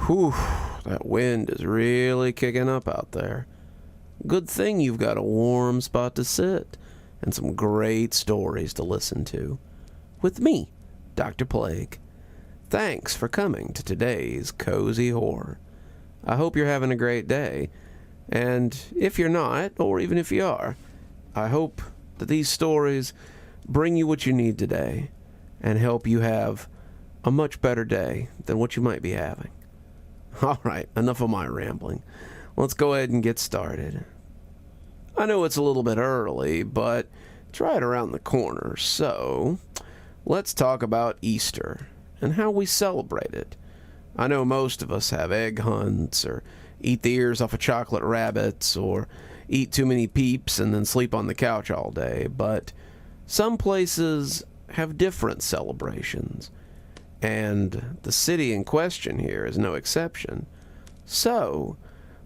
Whew, that wind is really kicking up out there. Good thing you've got a warm spot to sit and some great stories to listen to. With me, Dr. Plague. Thanks for coming to today's Cozy Horror. I hope you're having a great day, and if you're not, or even if you are, I hope that these stories bring you what you need today and help you have a much better day than what you might be having. All right, enough of my rambling. Let's go ahead and get started. I know it's a little bit early, but it's right around the corner, so let's talk about Easter and how we celebrate it. I know most of us have egg hunts, or eat the ears off of chocolate rabbits, or eat too many Peeps and then sleep on the couch all day, but some places have different celebrations, and the city in question here is no exception. So,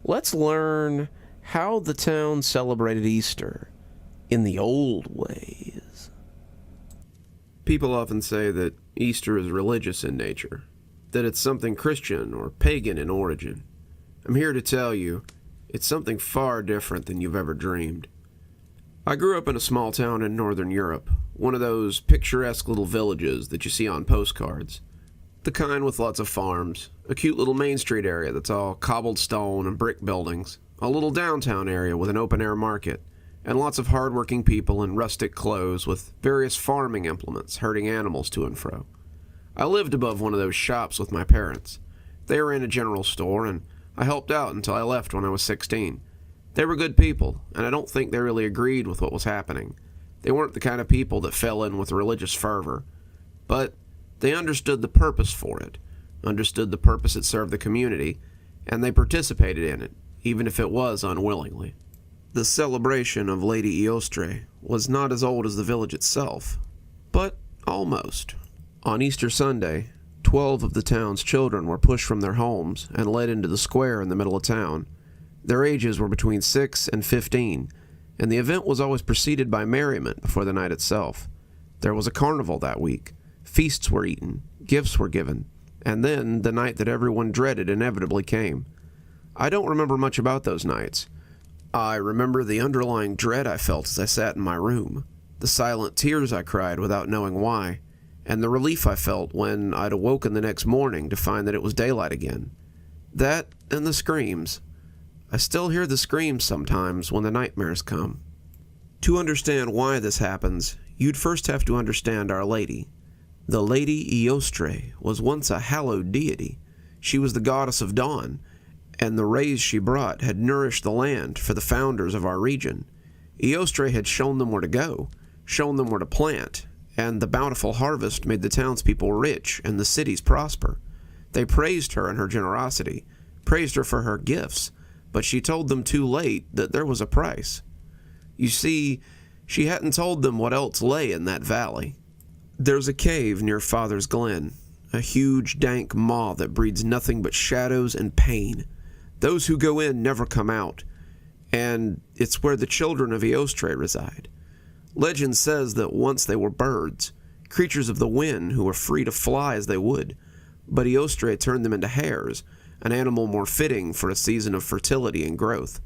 let's learn how the town celebrated Easter in the old ways. People often say that Easter is religious in nature, that it's something Christian or pagan in origin. I'm here to tell you, it's something far different than you've ever dreamed. I grew up in a small town in northern Europe, one of those picturesque little villages that you see on postcards. The kind with lots of farms, a cute little main street area that's all cobbled stone and brick buildings, a little downtown area with an open-air market, and lots of hard-working people in rustic clothes with various farming implements herding animals to and fro. I lived above one of those shops with my parents. They were in a general store, and I helped out until I left when I was 16. They were good people, and I don't think they really agreed with what was happening. They weren't the kind of people that fell in with religious fervor, but they understood the purpose for it, understood the purpose it served the community, and they participated in it, even if it was unwillingly. The celebration of Lady Eostre was not as old as the village itself, but almost. On Easter Sunday, 12 of the town's children were pushed from their homes and led into the square in the middle of town. Their ages were between 6 and 15, and the event was always preceded by merriment before the night itself. There was a carnival that week. Feasts were eaten, gifts were given, and then the night that everyone dreaded inevitably came. I don't remember much about those nights. I remember the underlying dread I felt as I sat in my room, the silent tears I cried without knowing why, and the relief I felt when I'd awoken the next morning to find that it was daylight again. That and the screams. I still hear the screams sometimes when the nightmares come. To understand why this happens, you'd first have to understand Our Lady. The Lady Eostre was once a hallowed deity. She was the goddess of dawn, and the rays she brought had nourished the land for the founders of our region. Eostre had shown them where to go, shown them where to plant, and the bountiful harvest made the townspeople rich and the cities prosper. They praised her and her generosity, praised her for her gifts, but she told them too late that there was a price. You see, she hadn't told them what else lay in that valley. There's a cave near Father's Glen, a huge, dank maw that breeds nothing but shadows and pain. Those who go in never come out, and it's where the children of Eostre reside. Legend says that once they were birds, creatures of the wind who were free to fly as they would, but Eostre turned them into hares, an animal more fitting for a season of fertility and growth.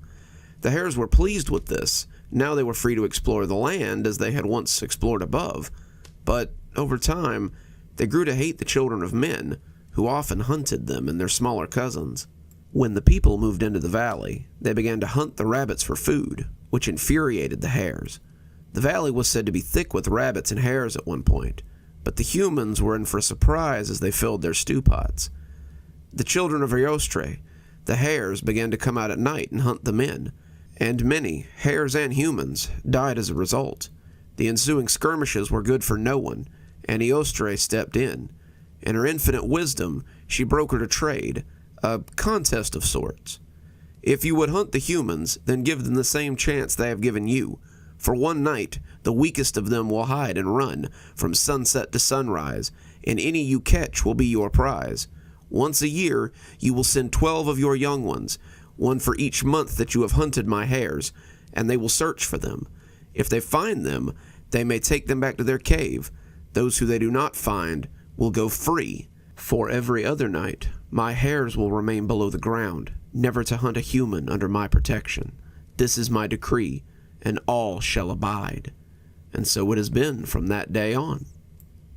The hares were pleased with this. Now they were free to explore the land as they had once explored above, but over time, they grew to hate the children of men, who often hunted them and their smaller cousins. When the people moved into the valley, they began to hunt the rabbits for food, which infuriated the hares. The valley was said to be thick with rabbits and hares at one point, but the humans were in for a surprise as they filled their stew pots. The children of Eostre, the hares, began to come out at night and hunt the men, and many, hares and humans, died as a result. The ensuing skirmishes were good for no one, and Eostre stepped in. In her infinite wisdom, she brokered a trade, a contest of sorts. If you would hunt the humans, then give them the same chance they have given you. For one night, the weakest of them will hide and run from sunset to sunrise, and any you catch will be your prize. Once a year, you will send 12 of your young ones, one for each month that you have hunted my hares, and they will search for them. If they find them, they may take them back to their cave. Those who they do not find will go free. For every other night, My hairs will remain below the ground, never to hunt a human under my protection. This is my decree, and all shall abide. And so it has been from that day on.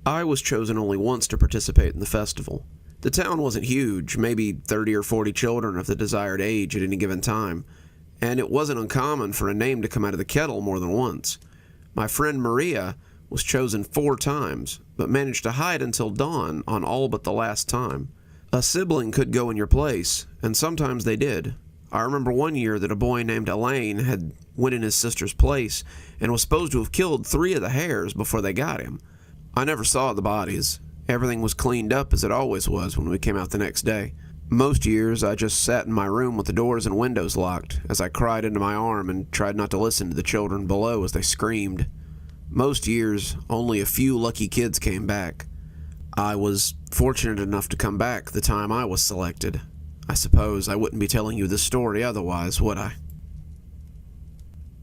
I was chosen only once to participate in the festival. The town wasn't huge, maybe 30 or 40 children of the desired age at any given time, and it wasn't uncommon for a name to come out of the kettle more than once. My friend Maria was chosen 4 times, but managed to hide until dawn on all but the last time. A sibling could go in your place, and sometimes they did. I remember one year that a boy named Elaine had went in his sister's place and was supposed to have killed 3 of the hares before they got him. I never saw the bodies. Everything was cleaned up as it always was when we came out the next day. Most years I just sat in my room with the doors and windows locked as I cried into my arm and tried not to listen to the children below as they screamed. Most years, only a few lucky kids came back. I was fortunate enough to come back the time I was selected. I suppose I wouldn't be telling you this story otherwise, would I?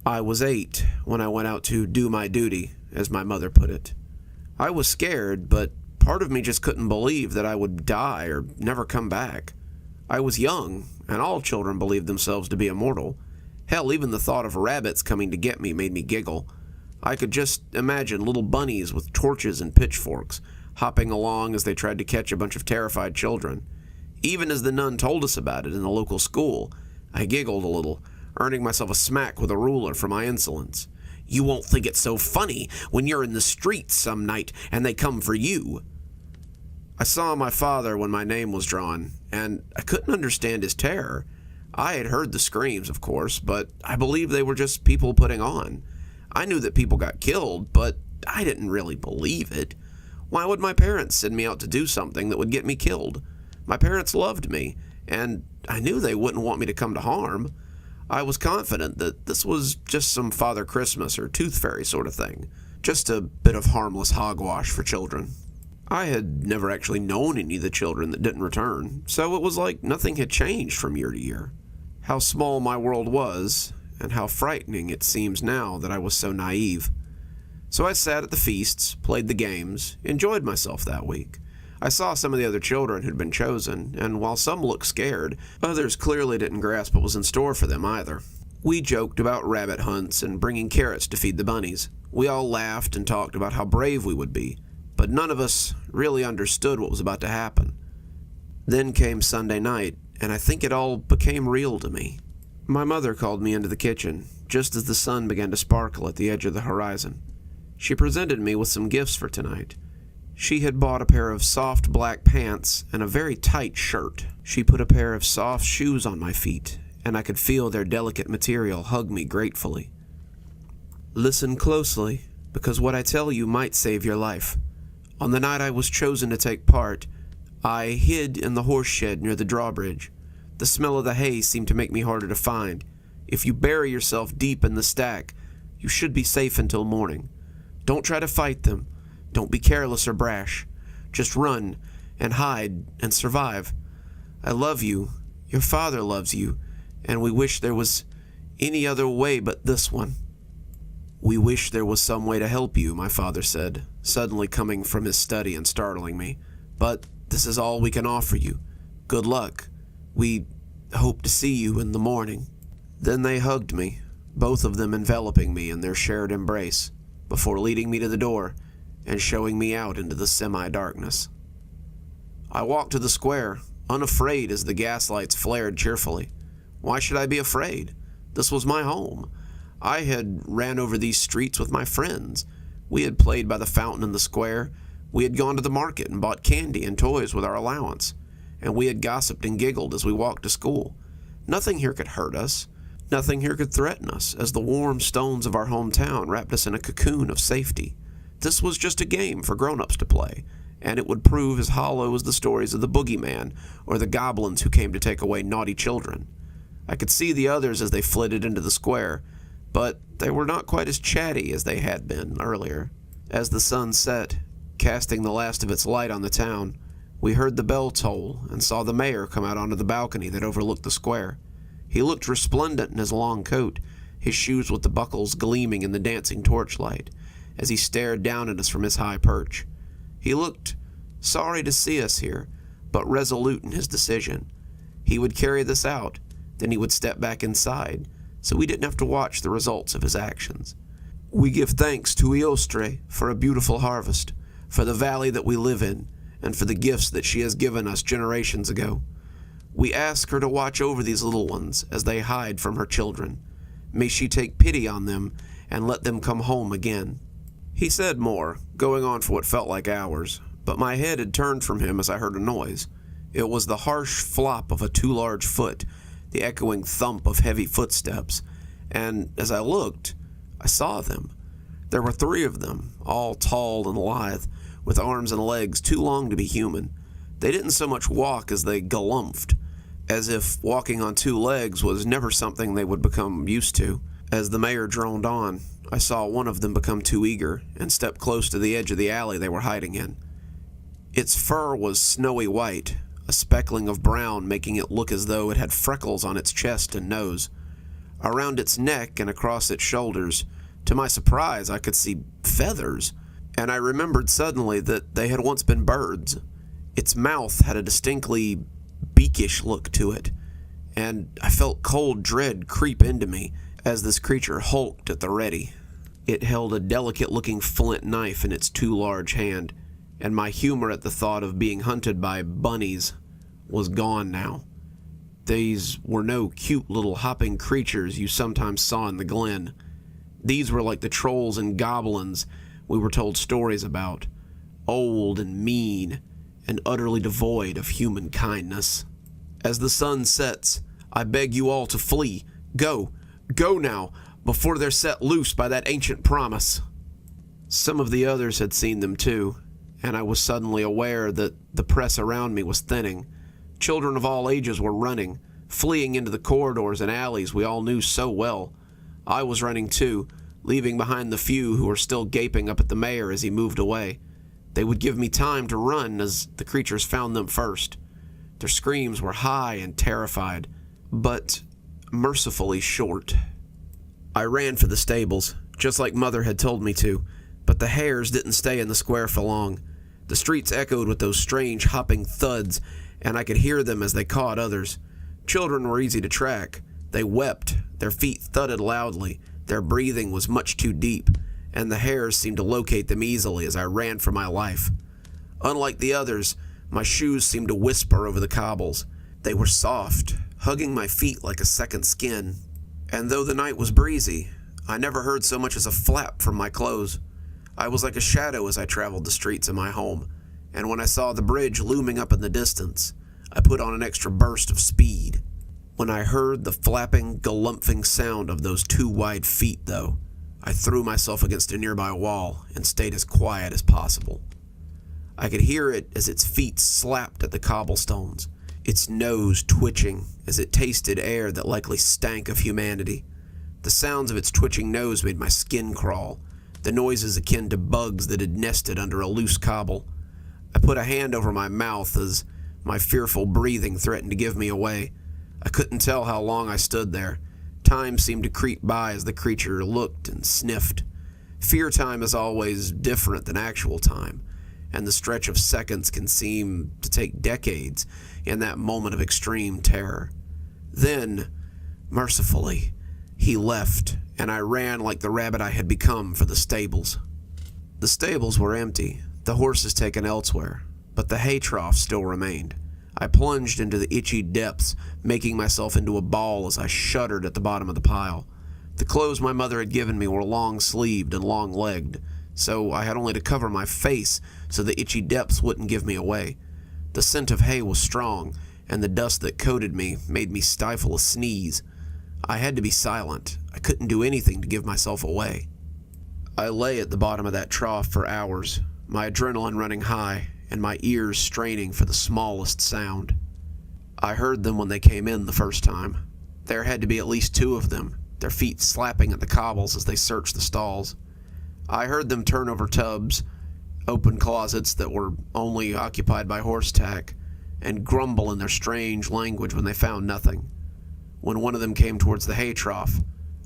I was 8 when I went out to do my duty, as my mother put it. I was scared, but part of me just couldn't believe that I would die or never come back. I was young, and all children believed themselves to be immortal. Hell, even the thought of rabbits coming to get me made me giggle. I could just imagine little bunnies with torches and pitchforks, hopping along as they tried to catch a bunch of terrified children. Even as the nun told us about it in the local school, I giggled a little, earning myself a smack with a ruler for my insolence. You won't think it's so funny when you're in the streets some night and they come for you. I saw my father when my name was drawn, and I couldn't understand his terror. I had heard the screams, of course, but I believed they were just people putting on. I knew that people got killed, but I didn't really believe it. Why would my parents send me out to do something that would get me killed? My parents loved me, and I knew they wouldn't want me to come to harm. I was confident that this was just some Father Christmas or Tooth Fairy sort of thing, just a bit of harmless hogwash for children. I had never actually known any of the children that didn't return, so it was like nothing had changed from year to year. How small my world was, and how frightening it seems now that I was so naive. So I sat at the feasts, played the games, enjoyed myself that week. I saw some of the other children who'd been chosen, and while some looked scared, others clearly didn't grasp what was in store for them either. We joked about rabbit hunts and bringing carrots to feed the bunnies. We all laughed and talked about how brave we would be, but none of us really understood what was about to happen. Then came Sunday night, and I think it all became real to me. My mother called me into the kitchen, just as the sun began to sparkle at the edge of the horizon. She presented me with some gifts for tonight. She had bought a pair of soft black pants and a very tight shirt. She put a pair of soft shoes on my feet, and I could feel their delicate material hug me gratefully. Listen closely, because what I tell you might save your life. On the night I was chosen to take part, I hid in the horse shed near the drawbridge. The smell of the hay seemed to make me harder to find. If you bury yourself deep in the stack, you should be safe until morning. Don't try to fight them. Don't be careless or brash. Just run and hide and survive. I love you. Your father loves you. And we wish there was any other way but this one. We wish there was some way to help you, my father said, suddenly coming from his study and startling me. But this is all we can offer you. Good luck. We hope to see you in the morning. Then they hugged me, both of them enveloping me in their shared embrace, before leading me to the door and showing me out into the semi-darkness. I walked to the square, unafraid as the gaslights flared cheerfully. Why should I be afraid? This was my home. I had ran over these streets with my friends. We had played by the fountain in the square. We had gone to the market and bought candy and toys with our allowance. And we had gossiped and giggled as we walked to school. Nothing here could hurt us. Nothing here could threaten us, as the warm stones of our hometown wrapped us in a cocoon of safety. This was just a game for grown-ups to play, and it would prove as hollow as the stories of the boogeyman or the goblins who came to take away naughty children. I could see the others as they flitted into the square, but they were not quite as chatty as they had been earlier. As the sun set, casting the last of its light on the town, we heard the bell toll and saw the mayor come out onto the balcony that overlooked the square. He looked resplendent in his long coat, his shoes with the buckles gleaming in the dancing torchlight, as he stared down at us from his high perch. He looked sorry to see us here, but resolute in his decision. He would carry this out, then he would step back inside, so we didn't have to watch the results of his actions. We give thanks to Eostre for a beautiful harvest, for the valley that we live in, and for the gifts that she has given us generations ago. We ask her to watch over these little ones as they hide from her children. May she take pity on them and let them come home again. He said more, going on for what felt like hours, but my head had turned from him as I heard a noise. It was the harsh flop of a too large foot, the echoing thump of heavy footsteps, and as I looked, I saw them. There were 3 of them, all tall and lithe, with arms and legs too long to be human. They didn't so much walk as they galumphed, as if walking on 2 legs was never something they would become used to. As the mayor droned on, I saw one of them become too eager and step close to the edge of the alley they were hiding in. Its fur was snowy white, a speckling of brown making it look as though it had freckles on its chest and nose. Around its neck and across its shoulders, to my surprise, I could see feathers, and I remembered suddenly that they had once been birds. Its mouth had a distinctly beakish look to it, and I felt cold dread creep into me as this creature hulked at the ready. It held a delicate-looking flint knife in its too large hand, and my humor at the thought of being hunted by bunnies was gone now. These were no cute little hopping creatures you sometimes saw in the glen. These were like the trolls and goblins we were told stories about, old and mean and utterly devoid of human kindness. As the sun sets, I beg you all to flee. Go now, before they're set loose by that ancient promise. Some of the others had seen them too, and I was suddenly aware that the press around me was thinning. Children of all ages were running, fleeing into the corridors and alleys we all knew so well. I was running too, leaving behind the few who were still gaping up at the mayor as he moved away. They would give me time to run as the creatures found them first. Their screams were high and terrified, but mercifully short. I ran for the stables, just like Mother had told me to, but the hares didn't stay in the square for long. The streets echoed with those strange hopping thuds, and I could hear them as they caught others. Children were easy to track. They wept, their feet thudded loudly, their breathing was much too deep, and the hares seemed to locate them easily as I ran for my life. Unlike the others, my shoes seemed to whisper over the cobbles. They were soft, hugging my feet like a second skin. And though the night was breezy, I never heard so much as a flap from my clothes. I was like a shadow as I traveled the streets of my home, and when I saw the bridge looming up in the distance, I put on an extra burst of speed. When I heard the flapping, galumphing sound of those 2 wide feet, though, I threw myself against a nearby wall and stayed as quiet as possible. I could hear it as its feet slapped at the cobblestones, its nose twitching as it tasted air that likely stank of humanity. The sounds of its twitching nose made my skin crawl, the noises akin to bugs that had nested under a loose cobble. I put a hand over my mouth as my fearful breathing threatened to give me away. I couldn't tell how long I stood there. Time seemed to creep by as the creature looked and sniffed. Fear time is always different than actual time, and the stretch of seconds can seem to take decades in that moment of extreme terror. Then, mercifully, he left, and I ran like the rabbit I had become for the stables. The stables were empty, the horses taken elsewhere, but the hay trough still remained. I plunged into the itchy depths, making myself into a ball as I shuddered at the bottom of the pile. The clothes my mother had given me were long-sleeved and long-legged, so I had only to cover my face so the itchy depths wouldn't give me away. The scent of hay was strong, and the dust that coated me made me stifle a sneeze. I had to be silent. I couldn't do anything to give myself away. I lay at the bottom of that trough for hours, my adrenaline running high, and my ears straining for the smallest sound. I heard them when they came in the first time. There had to be at least 2 of them, their feet slapping at the cobbles as they searched the stalls. I heard them turn over tubs, open closets that were only occupied by horse tack, and grumble in their strange language when they found nothing. When one of them came towards the hay trough,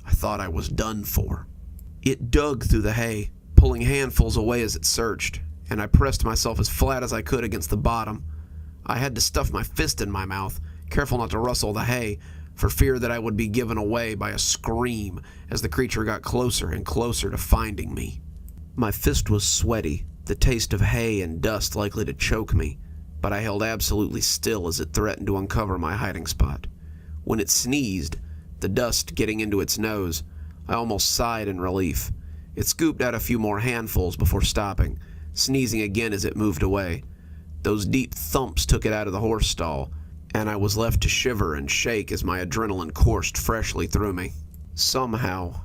I thought I was done for. It dug through the hay, pulling handfuls away as it searched, and I pressed myself as flat as I could against the bottom. I had to stuff my fist in my mouth, careful not to rustle the hay, for fear that I would be given away by a scream as the creature got closer and closer to finding me. My fist was sweaty, the taste of hay and dust likely to choke me, but I held absolutely still as it threatened to uncover my hiding spot. When it sneezed, the dust getting into its nose, I almost sighed in relief. It scooped out a few more handfuls before stopping, sneezing again as it moved away. Those deep thumps took it out of the horse stall, and I was left to shiver and shake as my adrenaline coursed freshly through me. Somehow,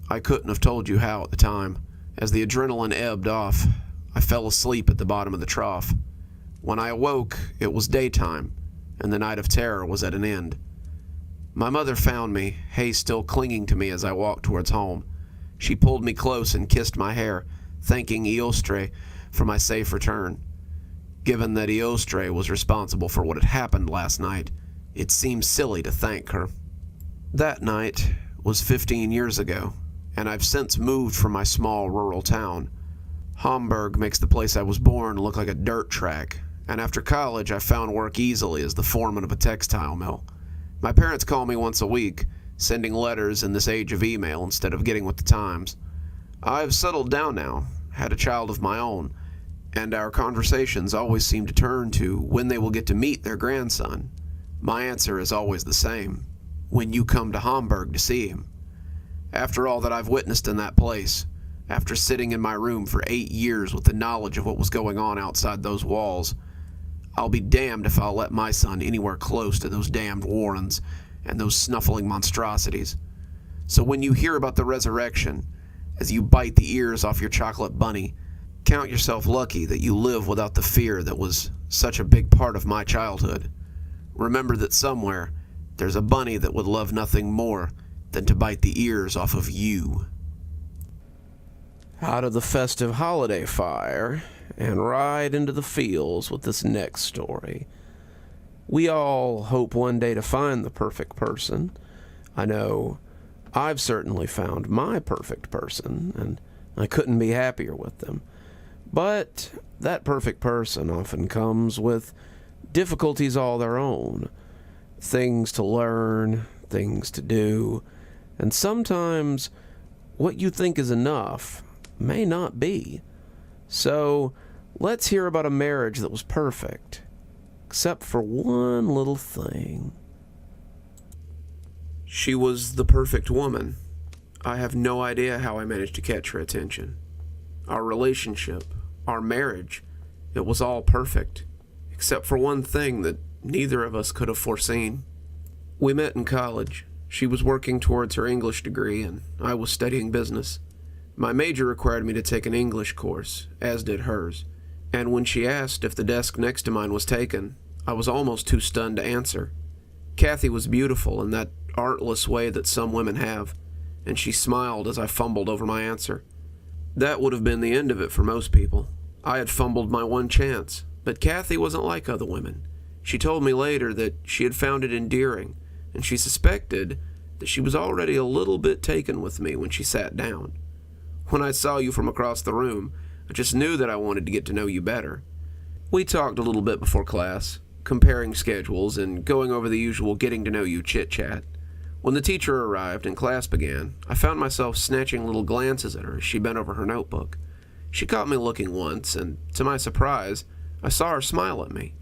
I couldn't have told you how at the time, as the adrenaline ebbed off, I fell asleep at the bottom of the trough. When I awoke, it was daytime, and the night of terror was at an end. My mother found me, hay still clinging to me as I walked towards home. She pulled me close and kissed my hair, thanking Eostre for my safe return. Given that Eostre was responsible for what had happened last night, it seemed silly to thank her. That night was 15 years ago, and I've since moved from my small rural town. Hamburg makes the place I was born look like a dirt track, and after college I found work easily as the foreman of a textile mill. My parents call me once a week, sending letters in this age of email instead of getting with the times. I've settled down now, had a child of my own, and our conversations always seem to turn to when they will get to meet their grandson. My answer is always the same: when you come to Hamburg to see him. After all that I've witnessed in that place, after sitting in my room for 8 years with the knowledge of what was going on outside those walls, I'll be damned if I'll let my son anywhere close to those damned Warrens and those snuffling monstrosities. So when you hear about the resurrection, as you bite the ears off your chocolate bunny, count yourself lucky that you live without the fear that was such a big part of my childhood. Remember that somewhere there's a bunny that would love nothing more than to bite the ears off of you. Out of the festive holiday fire, and right into the fields with this next story. We all hope one day to find the perfect person. I know I've certainly found my perfect person, and I couldn't be happier with them. But that perfect person often comes with difficulties all their own. Things to learn, things to do, and sometimes what you think is enough may not be. So, let's hear about a marriage that was perfect, except for one little thing. She was the perfect woman. I have no idea how I managed to catch her attention. Our relationship, our marriage, it was all perfect, except for one thing that neither of us could have foreseen. We met in college. She was working towards her English degree, and I was studying business. My major required me to take an English course, as did hers, and when she asked if the desk next to mine was taken, I was almost too stunned to answer. Kathy was beautiful in that artless way that some women have, and she smiled as I fumbled over my answer. That would have been the end of it for most people. I had fumbled my one chance, but Kathy wasn't like other women. She told me later that she had found it endearing, and she suspected that she was already a little bit taken with me when she sat down. When I saw you from across the room, I just knew that I wanted to get to know you better. We talked a little bit before class, comparing schedules and going over the usual getting-to-know-you chit-chat. When the teacher arrived and class began, I found myself snatching little glances at her as she bent over her notebook. She caught me looking once, and to my surprise, I saw her smile at me.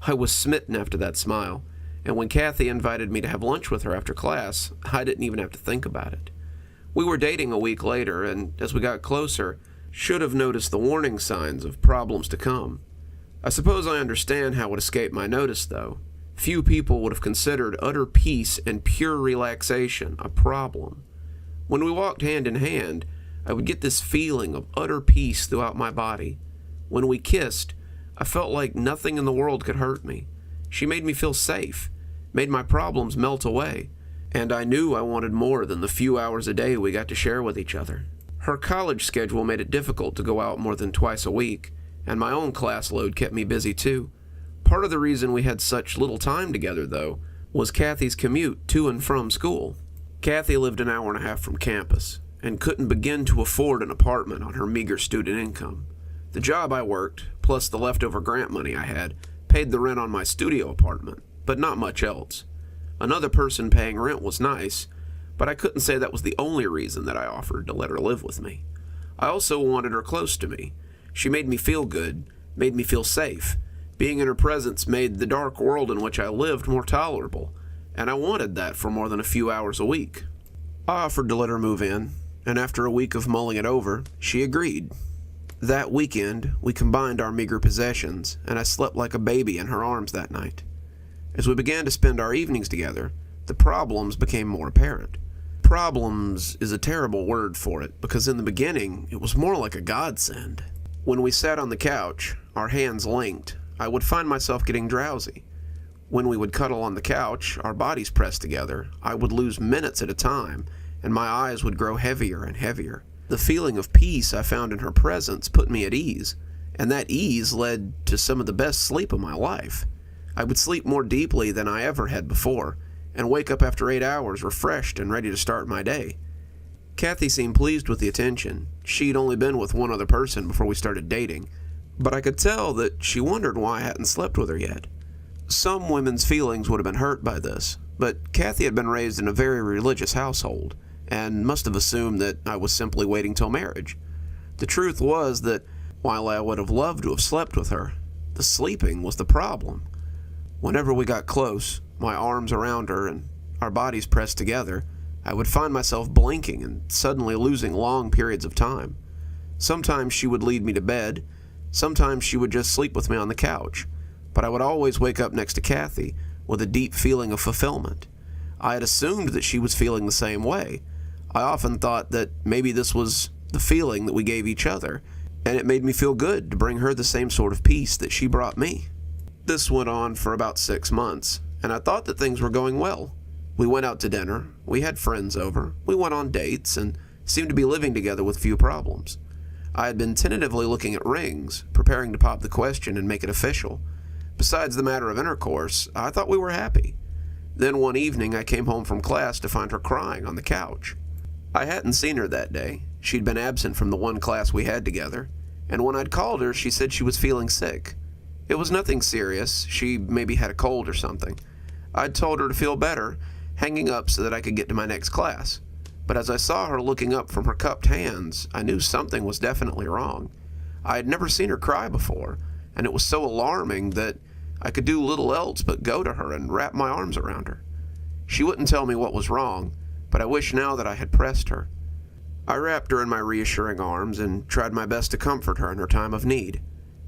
I was smitten after that smile, and when Kathy invited me to have lunch with her after class, I didn't even have to think about it. We were dating a week later, and as we got closer, should have noticed the warning signs of problems to come. I suppose I understand how it escaped my notice, though. Few people would have considered utter peace and pure relaxation a problem. When we walked hand in hand, I would get this feeling of utter peace throughout my body. When we kissed, I felt like nothing in the world could hurt me. She made me feel safe, made my problems melt away, and I knew I wanted more than the few hours a day we got to share with each other. Her college schedule made it difficult to go out more than twice a week, and my own class load kept me busy too. Part of the reason we had such little time together, though, was Kathy's commute to and from school. Kathy lived an hour and a half from campus, and couldn't begin to afford an apartment on her meager student income. The job I worked, plus the leftover grant money I had, paid the rent on my studio apartment, but not much else. Another person paying rent was nice, but I couldn't say that was the only reason that I offered to let her live with me. I also wanted her close to me. She made me feel good, made me feel safe. Being in her presence made the dark world in which I lived more tolerable, and I wanted that for more than a few hours a week. I offered to let her move in, and after a week of mulling it over, she agreed. That weekend, we combined our meager possessions, and I slept like a baby in her arms that night. As we began to spend our evenings together, the problems became more apparent. Problems is a terrible word for it, because in the beginning, it was more like a godsend. When we sat on the couch, our hands linked, I would find myself getting drowsy. When we would cuddle on the couch, our bodies pressed together, I would lose minutes at a time, and my eyes would grow heavier and heavier. The feeling of peace I found in her presence put me at ease, and that ease led to some of the best sleep of my life. I would sleep more deeply than I ever had before, and wake up after 8 hours refreshed and ready to start my day. Kathy seemed pleased with the attention. She'd only been with one other person before we started dating, but I could tell that she wondered why I hadn't slept with her yet. Some women's feelings would have been hurt by this, but Kathy had been raised in a very religious household, and must have assumed that I was simply waiting till marriage. The truth was that, while I would have loved to have slept with her, the sleeping was the problem. Whenever we got close, my arms around her and our bodies pressed together, I would find myself blinking and suddenly losing long periods of time. Sometimes she would lead me to bed, sometimes she would just sleep with me on the couch, but I would always wake up next to Kathy with a deep feeling of fulfillment. I had assumed that she was feeling the same way. I often thought that maybe this was the feeling that we gave each other, and it made me feel good to bring her the same sort of peace that she brought me. This went on for about 6 months, and I thought that things were going well. We went out to dinner, we had friends over, we went on dates, and seemed to be living together with few problems. I had been tentatively looking at rings, preparing to pop the question and make it official. Besides the matter of intercourse, I thought we were happy. Then one evening I came home from class to find her crying on the couch. I hadn't seen her that day. She'd been absent from the one class we had together, and when I'd called her, she said she was feeling sick. It was nothing serious. She maybe had a cold or something. I'd told her to feel better, hanging up so that I could get to my next class. But as I saw her looking up from her cupped hands, I knew something was definitely wrong. I had never seen her cry before, and it was so alarming that I could do little else but go to her and wrap my arms around her. She wouldn't tell me what was wrong, but I wish now that I had pressed her. I wrapped her in my reassuring arms and tried my best to comfort her in her time of need.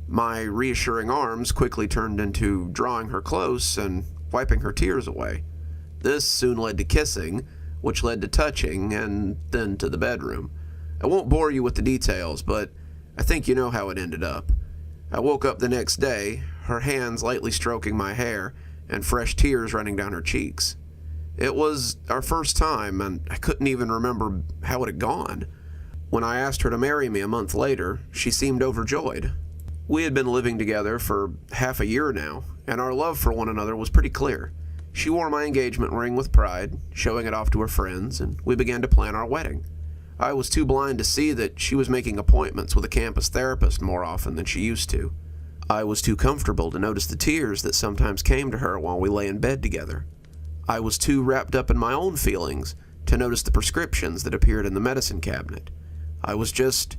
My reassuring arms quickly turned into drawing her close and wiping her tears away. This soon led to kissing, which led to touching, and then to the bedroom. I won't bore you with the details, but I think you know how it ended up. I woke up the next day, her hands lightly stroking my hair, and fresh tears running down her cheeks. It was our first time, and I couldn't even remember how it had gone. When I asked her to marry me a month later, she seemed overjoyed. We had been living together for half a year now, and our love for one another was pretty clear. She wore my engagement ring with pride, showing it off to her friends, and we began to plan our wedding. I was too blind to see that she was making appointments with a campus therapist more often than she used to. I was too comfortable to notice the tears that sometimes came to her while we lay in bed together. I was too wrapped up in my own feelings to notice the prescriptions that appeared in the medicine cabinet. I was just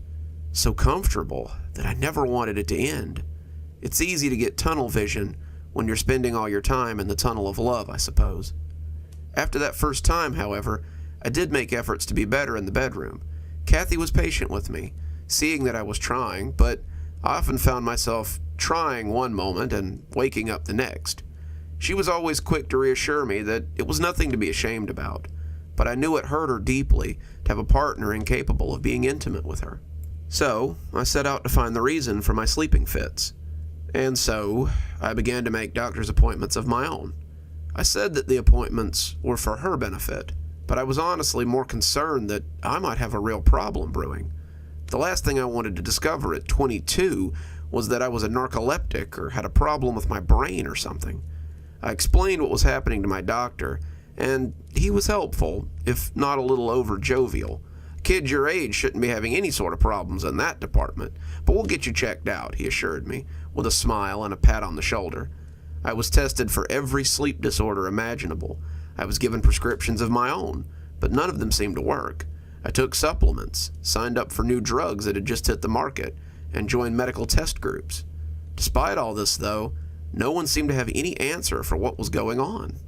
so comfortable that I never wanted it to end. It's easy to get tunnel vision when you're spending all your time in the tunnel of love, I suppose. After that first time, however, I did make efforts to be better in the bedroom. Kathy was patient with me, seeing that I was trying, but I often found myself trying one moment and waking up the next. She was always quick to reassure me that it was nothing to be ashamed about, but I knew it hurt her deeply to have a partner incapable of being intimate with her. So, I set out to find the reason for my sleeping fits. And so, I began to make doctor's appointments of my own. I said that the appointments were for her benefit, but I was honestly more concerned that I might have a real problem brewing. The last thing I wanted to discover at 22 was that I was a narcoleptic or had a problem with my brain or something. I explained what was happening to my doctor, and he was helpful, if not a little over-jovial. Kids your age shouldn't be having any sort of problems in that department, but we'll get you checked out," he assured me, with a smile and a pat on the shoulder. I was tested for every sleep disorder imaginable. I was given prescriptions of my own, but none of them seemed to work. I took supplements, signed up for new drugs that had just hit the market, and joined medical test groups. Despite all this, though, no one seemed to have any answer for what was going on.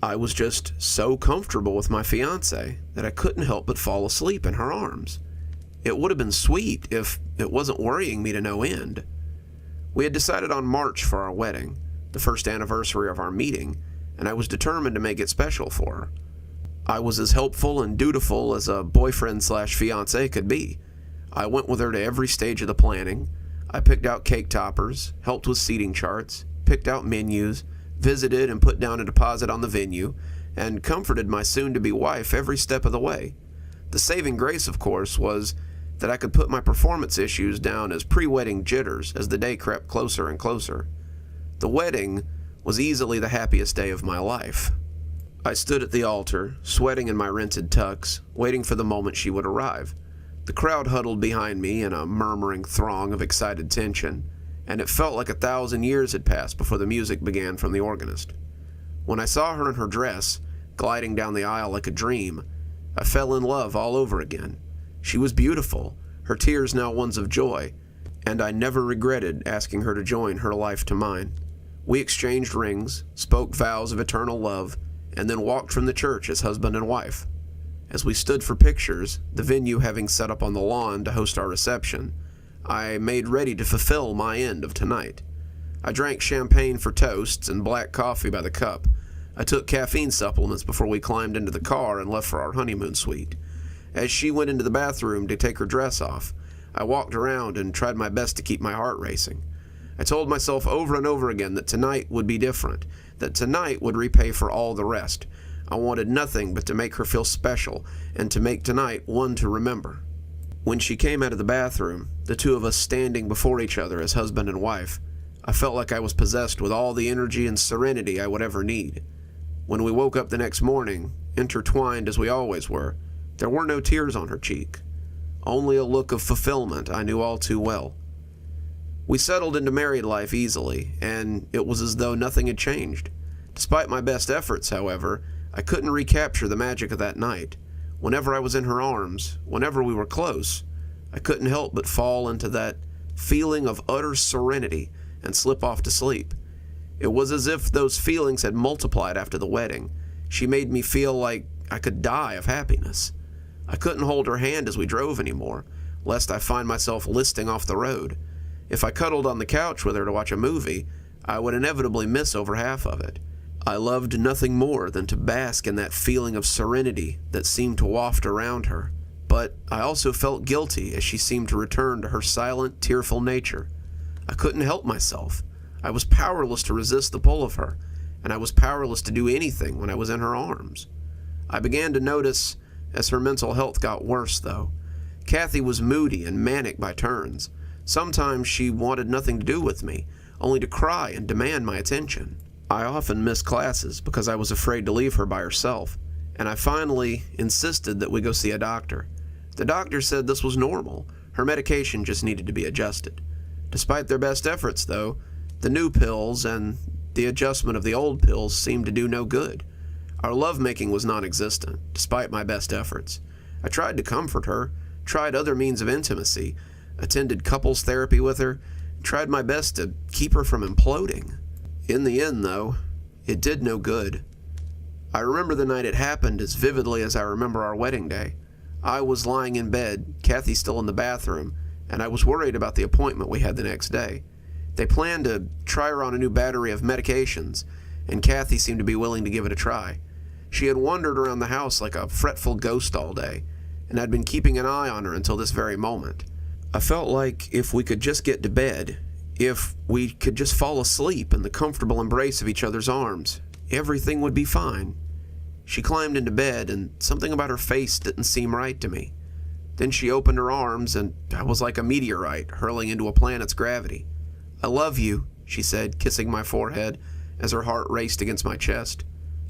I was just so comfortable with my fiancée that I couldn't help but fall asleep in her arms. It would have been sweet if it wasn't worrying me to no end. We had decided on March for our wedding, the first anniversary of our meeting, and I was determined to make it special for her. I was as helpful and dutiful as a boyfriend/fiancé could be. I went with her to every stage of the planning. I picked out cake toppers, helped with seating charts, picked out menus, visited and put down a deposit on the venue, and comforted my soon-to-be wife every step of the way. The saving grace, of course, was that I could put my performance issues down as pre-wedding jitters as the day crept closer and closer. The wedding was easily the happiest day of my life. I stood at the altar, sweating in my rented tux, waiting for the moment she would arrive. The crowd huddled behind me in a murmuring throng of excited tension, and it felt like 1,000 years had passed before the music began from the organist. When I saw her in her dress, gliding down the aisle like a dream, I fell in love all over again. She was beautiful, her tears now ones of joy, and I never regretted asking her to join her life to mine. We exchanged rings, spoke vows of eternal love, and then walked from the church as husband and wife. As we stood for pictures, the venue having set up on the lawn to host our reception, I made ready to fulfill my end of tonight. I drank champagne for toasts and black coffee by the cup. I took caffeine supplements before we climbed into the car and left for our honeymoon suite. As she went into the bathroom to take her dress off, I walked around and tried my best to keep my heart racing. I told myself over and over again that tonight would be different, that tonight would repay for all the rest. I wanted nothing but to make her feel special and to make tonight one to remember. When she came out of the bathroom, the two of us standing before each other as husband and wife, I felt like I was possessed with all the energy and serenity I would ever need. When we woke up the next morning, intertwined as we always were, there were no tears on her cheek, only a look of fulfillment I knew all too well. We settled into married life easily, and it was as though nothing had changed. Despite my best efforts, however, I couldn't recapture the magic of that night. Whenever I was in her arms, whenever we were close, I couldn't help but fall into that feeling of utter serenity and slip off to sleep. It was as if those feelings had multiplied after the wedding. She made me feel like I could die of happiness. I couldn't hold her hand as we drove anymore, lest I find myself listing off the road. If I cuddled on the couch with her to watch a movie, I would inevitably miss over half of it. I loved nothing more than to bask in that feeling of serenity that seemed to waft around her, but I also felt guilty as she seemed to return to her silent, tearful nature. I couldn't help myself. I was powerless to resist the pull of her, and I was powerless to do anything when I was in her arms. I began to notice as her mental health got worse, though. Kathy was moody and manic by turns. Sometimes she wanted nothing to do with me, only to cry and demand my attention. I often missed classes because I was afraid to leave her by herself, and I finally insisted that we go see a doctor. The doctor said this was normal. Her medication just needed to be adjusted. Despite their best efforts, though, the new pills and the adjustment of the old pills seemed to do no good. Our lovemaking was non-existent, despite my best efforts. I tried to comfort her, tried other means of intimacy, attended couples therapy with her, tried my best to keep her from imploding. In the end, though, it did no good. I remember the night it happened as vividly as I remember our wedding day. I was lying in bed, Kathy still in the bathroom, and I was worried about the appointment we had the next day. They planned to try her on a new battery of medications, and Kathy seemed to be willing to give it a try. She had wandered around the house like a fretful ghost all day, and I'd been keeping an eye on her until this very moment. I felt like if we could just get to bed, if we could just fall asleep in the comfortable embrace of each other's arms, everything would be fine. She climbed into bed, and something about her face didn't seem right to me. Then she opened her arms, and I was like a meteorite hurling into a planet's gravity. "I love you," she said, kissing my forehead as her heart raced against my chest.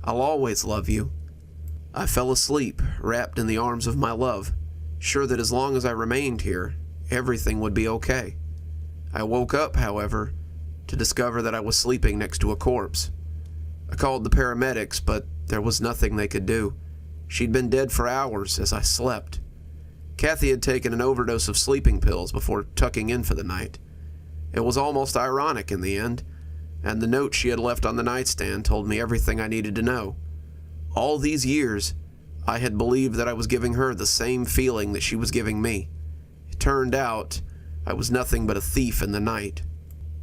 "I'll always love you." I fell asleep, wrapped in the arms of my love. sure that as long as I remained here, everything would be okay. I woke up, however, to discover that I was sleeping next to a corpse. I called the paramedics, but there was nothing they could do. She'd been dead for hours as I slept. Kathy had taken an overdose of sleeping pills before tucking in for the night. It was almost ironic in the end, and the note she had left on the nightstand told me everything I needed to know. All these years, I had believed that I was giving her the same feeling that she was giving me. It turned out I was nothing but a thief in the night.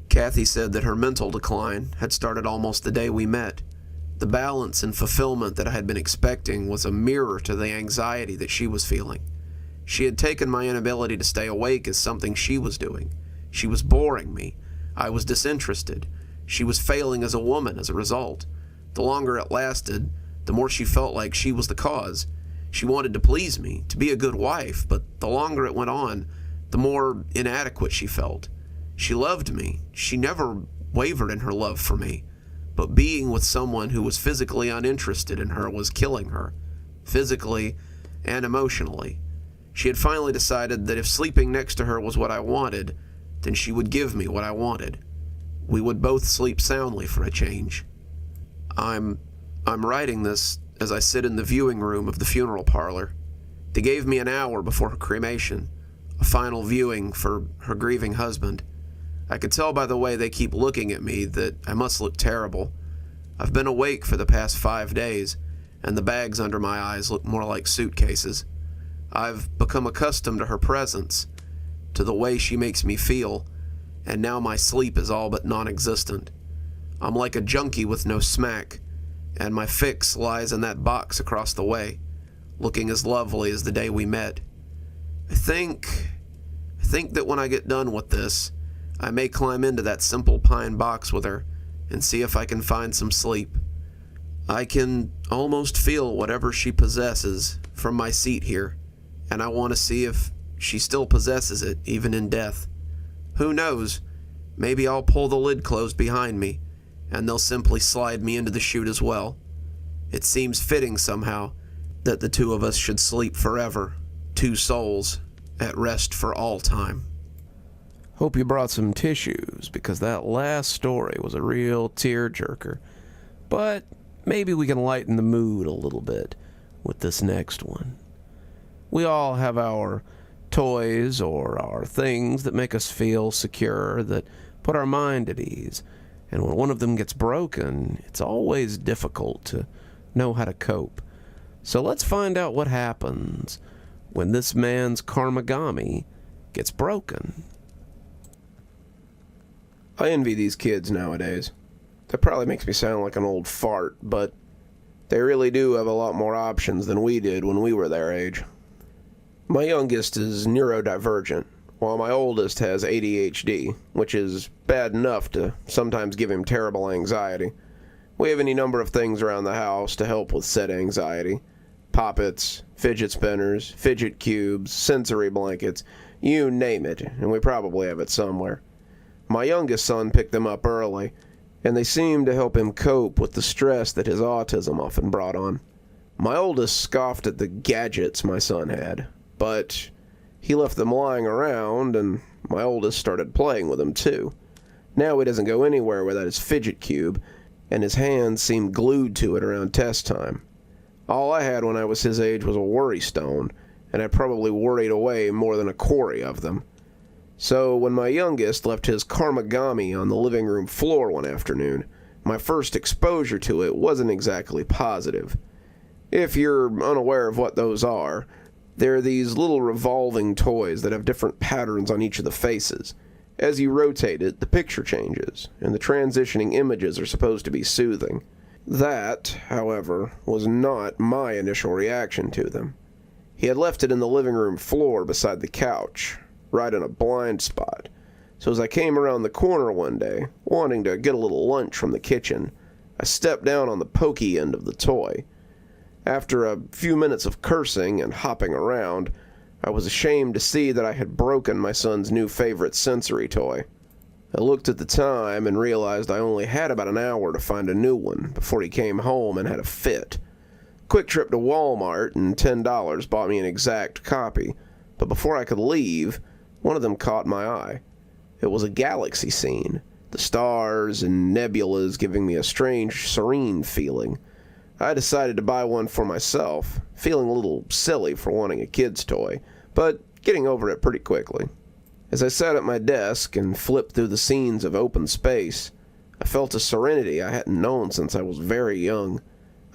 Kathy said that her mental decline had started almost the day we met. The balance and fulfillment that I had been expecting was a mirror to the anxiety that she was feeling. She had taken my inability to stay awake as something she was doing. She was boring me. I was disinterested. She was failing as a woman as a result. The longer it lasted, the more she felt like she was the cause. She wanted to please me, to be a good wife, but the longer it went on, the more inadequate she felt. She loved me. She never wavered in her love for me. But being with someone who was physically uninterested in her was killing her, physically and emotionally. She had finally decided that if sleeping next to her was what I wanted, then she would give me what I wanted. We would both sleep soundly for a change. I'm writing this as I sit in the viewing room of the funeral parlor. They gave me an hour before her cremation, a final viewing for her grieving husband. I could tell by the way they keep looking at me that I must look terrible. I've been awake for the past 5 days, and the bags under my eyes look more like suitcases. I've become accustomed to her presence, to the way she makes me feel, and now my sleep is all but non-existent. I'm like a junkie with no smack, and my fix lies in that box across the way, looking as lovely as the day we met. I think that when I get done with this, I may climb into that simple pine box with her and see if I can find some sleep. I can almost feel whatever she possesses from my seat here, and I want to see if she still possesses it, even in death. Who knows? Maybe I'll pull the lid closed behind me, and they'll simply slide me into the chute as well. It seems fitting somehow that the two of us should sleep forever, two souls, at rest for all time. Hope you brought some tissues, because that last story was a real tear-jerker. But maybe we can lighten the mood a little bit with this next one. We all have our toys or our things that make us feel secure, that put our mind at ease. And when one of them gets broken, it's always difficult to know how to cope. So let's find out what happens when this man's karmagami gets broken. I envy these kids nowadays. That probably makes me sound like an old fart, but they really do have a lot more options than we did when we were their age. My youngest is neurodivergent, while my oldest has ADHD, which is bad enough to sometimes give him terrible anxiety. We have any number of things around the house to help with said anxiety. Poppets, fidget spinners, fidget cubes, sensory blankets, you name it, and we probably have it somewhere. My youngest son picked them up early, and they seemed to help him cope with the stress that his autism often brought on. My oldest scoffed at the gadgets my son had, but he left them lying around, and my oldest started playing with them too. Now he doesn't go anywhere without his fidget cube, and his hands seem glued to it around test time. All I had when I was his age was a worry stone, and I probably worried away more than a quarry of them. So when my youngest left his karmagami on the living room floor one afternoon, my first exposure to it wasn't exactly positive. If you're unaware of what those are, they're these little revolving toys that have different patterns on each of the faces. As you rotate it, the picture changes, and the transitioning images are supposed to be soothing. That, however, was not my initial reaction to them. He had left it in the living room floor beside the couch, right in a blind spot. So as I came around the corner one day, wanting to get a little lunch from the kitchen, I stepped down on the pokey end of the toy. After a few minutes of cursing and hopping around, I was ashamed to see that I had broken my son's new favorite sensory toy. I looked at the time and realized I only had about an hour to find a new one before he came home and had a fit. Quick trip to Walmart and $10 bought me an exact copy. but before I could leave, one of them caught my eye. It was a galaxy scene, the stars and nebulas giving me a strange, serene feeling. I decided to buy one for myself, feeling a little silly for wanting a kid's toy, but getting over it pretty quickly. As I sat at my desk and flipped through the scenes of open space, I felt a serenity I hadn't known since I was very young.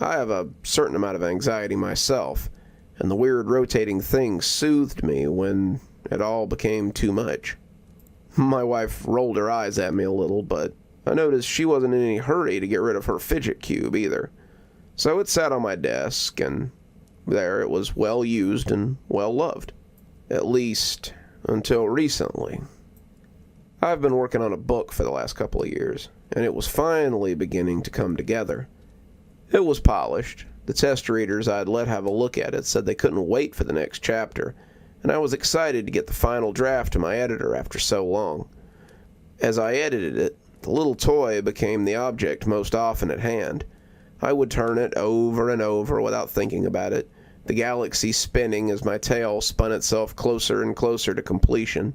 I have a certain amount of anxiety myself, and the weird rotating thing soothed me when it all became too much. My wife rolled her eyes at me a little, but I noticed she wasn't in any hurry to get rid of her fidget cube either. So it sat on my desk, and there it was well used and well loved. At least, until recently. I've been working on a book for the last couple of years, and it was finally beginning to come together. It was polished. The test readers I'd let have a look at it said they couldn't wait for the next chapter, and I was excited to get the final draft to my editor after so long. As I edited it, the little toy became the object most often at hand. I would turn it over and over without thinking about it, the galaxy spinning as my tale spun itself closer and closer to completion.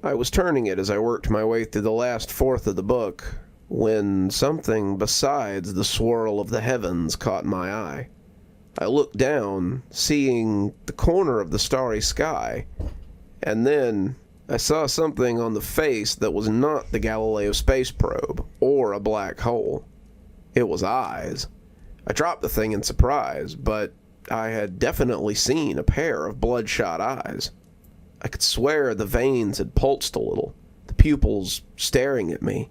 I was turning it as I worked my way through the last fourth of the book, when something besides the swirl of the heavens caught my eye. I looked down, seeing the corner of the starry sky, and then I saw something on the face that was not the Galileo space probe, or a black hole. It was eyes. I dropped the thing in surprise, but I had definitely seen a pair of bloodshot eyes. I could swear the veins had pulsed a little, the pupils staring at me,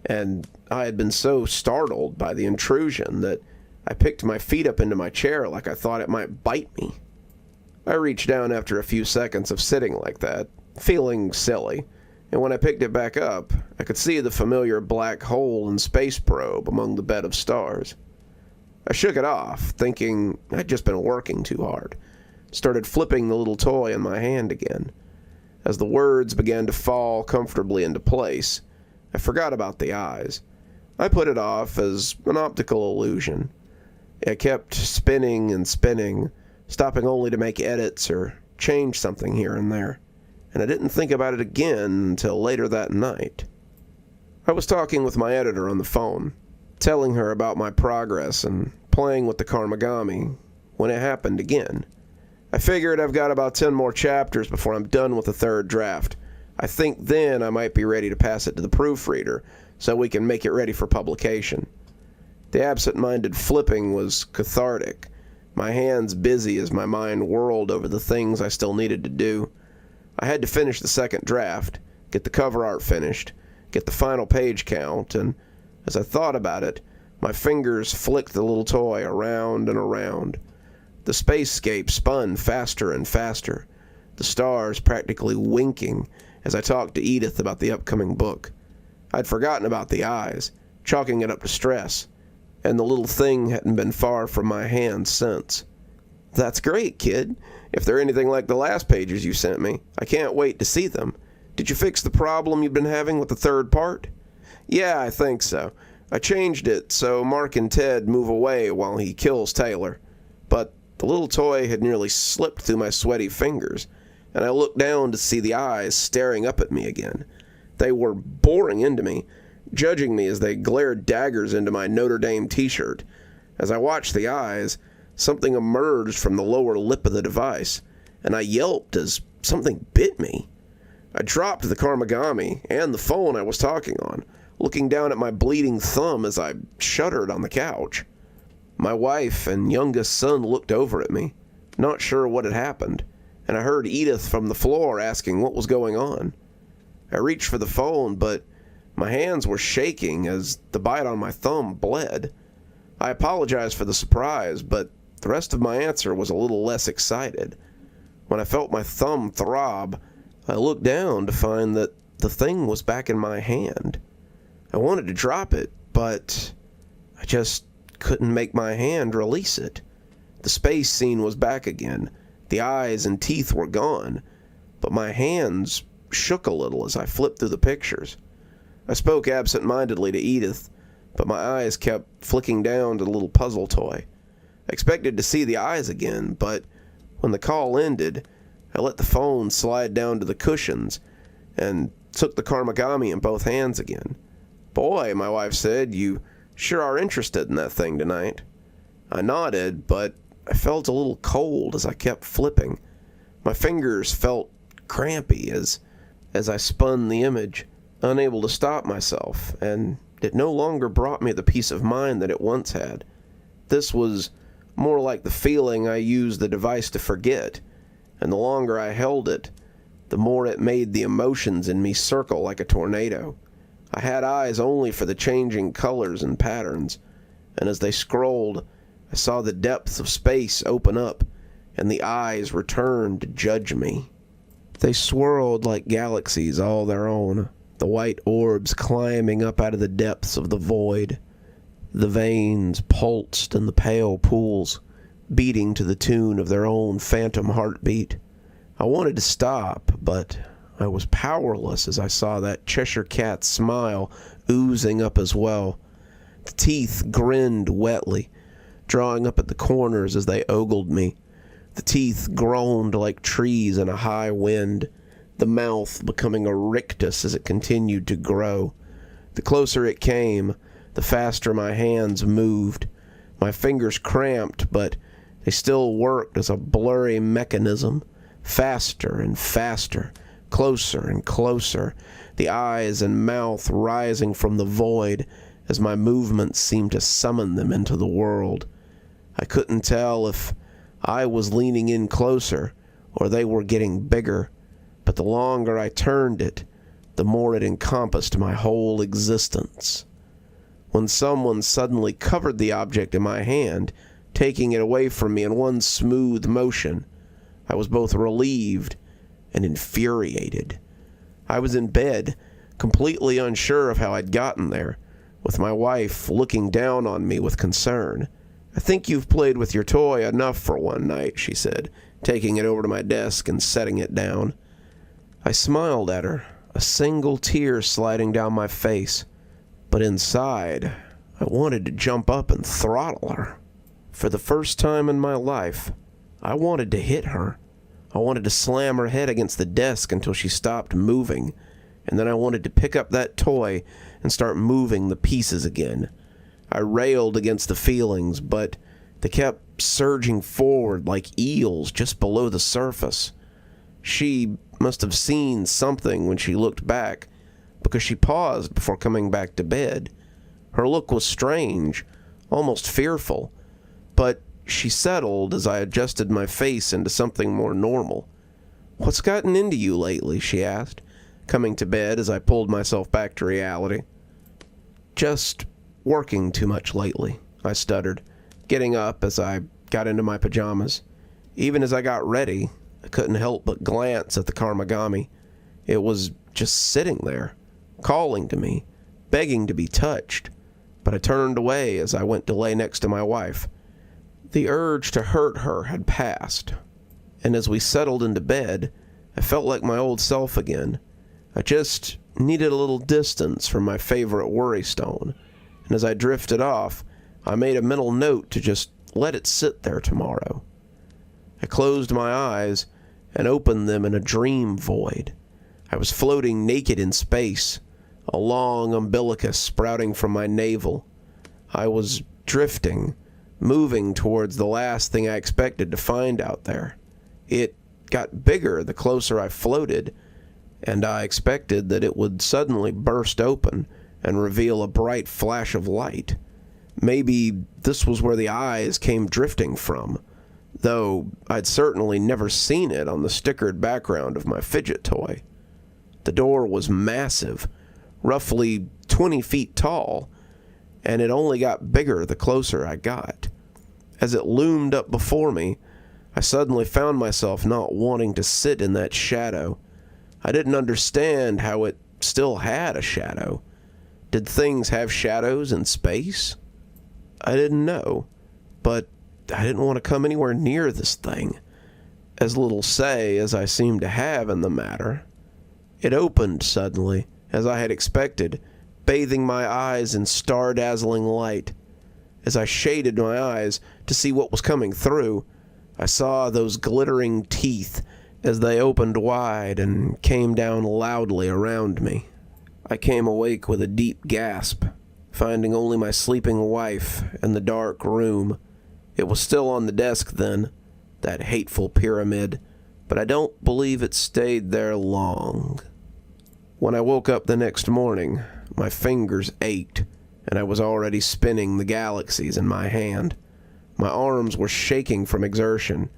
and I had been so startled by the intrusion that I picked my feet up into my chair like I thought it might bite me. I reached down after a few seconds of sitting like that, feeling silly, and when I picked it back up, I could see the familiar black hole and space probe among the bed of stars. I shook it off, thinking I'd just been working too hard. Started flipping the little toy in my hand again. As the words began to fall comfortably into place, I forgot about the eyes. I put it off as an optical illusion. It kept spinning and spinning, stopping only to make edits or change something here and there, and I didn't think about it again until later that night. I was talking with my editor on the phone, telling her about my progress and playing with the Karmagami, when it happened again. I figured I've got about 10 more chapters before I'm done with the third draft. I think then I might be ready to pass it to the proofreader so we can make it ready for publication. The absent-minded flipping was cathartic, my hands busy as my mind whirled over the things I still needed to do. I had to finish the second draft, get the cover art finished, get the final page count, and as I thought about it, my fingers flicked the little toy around and around. The spacescape spun faster and faster, the stars practically winking as I talked to Edith about the upcoming book. I'd forgotten about the eyes, chalking it up to stress, and the little thing hadn't been far from my hand since. "That's great, kid. If they're anything like the last pages you sent me, I can't wait to see them. Did you fix the problem you've been having with the third part?" "Yeah, I think so. I changed it so Mark and Ted move away while he kills Taylor. But the little toy had nearly slipped through my sweaty fingers, and I looked down to see the eyes staring up at me again. They were boring into me, judging me as they glared daggers into my Notre Dame t-shirt. As I watched the eyes, something emerged from the lower lip of the device, and I yelped as something bit me. I dropped the Karmagami and the phone I was talking on, looking down at my bleeding thumb as I shuddered on the couch. My wife and youngest son looked over at me, not sure what had happened, and I heard Edith from the floor asking what was going on. I reached for the phone, but my hands were shaking as the bite on my thumb bled. I apologized for the surprise, but the rest of my answer was a little less excited. When I felt my thumb throb, I looked down to find that the thing was back in my hand. I wanted to drop it, but I just couldn't make my hand release it. The space scene was back again. The eyes and teeth were gone, but my hands shook a little as I flipped through the pictures. I spoke absent-mindedly to Edith, but my eyes kept flicking down to the little puzzle toy. I expected to see the eyes again, but when the call ended, I let the phone slide down to the cushions and took the Karmagami in both hands again. "Boy," my wife said, "you sure are interested in that thing tonight." I nodded, but I felt a little cold as I kept flipping. My fingers felt crampy as I spun the image, unable to stop myself, and it no longer brought me the peace of mind that it once had. This was more like the feeling I used the device to forget, and the longer I held it, the more it made the emotions in me circle like a tornado. I had eyes only for the changing colors and patterns, and as they scrolled, I saw the depths of space open up, and the eyes returned to judge me. They swirled like galaxies all their own, the white orbs climbing up out of the depths of the void. The veins pulsed in the pale pools, beating to the tune of their own phantom heartbeat. I wanted to stop, but I was powerless as I saw that Cheshire Cat's smile oozing up as well. The teeth grinned wetly, drawing up at the corners as they ogled me. The teeth groaned like trees in a high wind, the mouth becoming a rictus as it continued to grow. The closer it came, the faster my hands moved. My fingers cramped, but they still worked as a blurry mechanism. Faster and faster, closer and closer, the eyes and mouth rising from the void as my movements seemed to summon them into the world. I couldn't tell if I was leaning in closer or they were getting bigger, but the longer I turned it, the more it encompassed my whole existence. When someone suddenly covered the object in my hand, taking it away from me in one smooth motion, I was both relieved and infuriated. I was in bed, completely unsure of how I'd gotten there, with my wife looking down on me with concern. "I think you've played with your toy enough for one night," she said, taking it over to my desk and setting it down. I smiled at her, a single tear sliding down my face, but inside, I wanted to jump up and throttle her. For the first time in my life, I wanted to hit her. I wanted to slam her head against the desk until she stopped moving, and then I wanted to pick up that toy and start moving the pieces again. I railed against the feelings, but they kept surging forward like eels just below the surface. She must have seen something when she looked back, because she paused before coming back to bed. Her look was strange, almost fearful, but she settled as I adjusted my face into something more normal. "What's gotten into you lately?" she asked, coming to bed as I pulled myself back to reality. "Just working too much lately," I stuttered, getting up as I got into my pajamas. Even as I got ready, I couldn't help but glance at the Karmagami. It was just sitting there, calling to me, begging to be touched, but I turned away as I went to lay next to my wife. The urge to hurt her had passed, and as we settled into bed, I felt like my old self again. I just needed a little distance from my favorite worry stone, and as I drifted off, I made a mental note to just let it sit there tomorrow. I closed my eyes and opened them in a dream void. I was floating naked in space, a long umbilicus sprouting from my navel. I was drifting, moving towards the last thing I expected to find out there. It got bigger the closer I floated, and I expected that it would suddenly burst open and reveal a bright flash of light. Maybe this was where the eyes came drifting from, though I'd certainly never seen it on the stickered background of my fidget toy. The door was massive, roughly 20 feet tall, and it only got bigger the closer I got. As it loomed up before me, I suddenly found myself not wanting to sit in that shadow. I didn't understand how it still had a shadow. Did things have shadows in space? I didn't know, but I didn't want to come anywhere near this thing, as little say as I seemed to have in the matter. It opened suddenly, as I had expected, bathing my eyes in star-dazzling light. As I shaded my eyes to see what was coming through, I saw those glittering teeth as they opened wide and came down loudly around me. I came awake with a deep gasp, finding only my sleeping wife in the dark room. It was still on the desk then, that hateful pyramid, but I don't believe it stayed there long. When I woke up the next morning, my fingers ached, and I was already spinning the galaxies in my hand. My arms were shaking from exertion,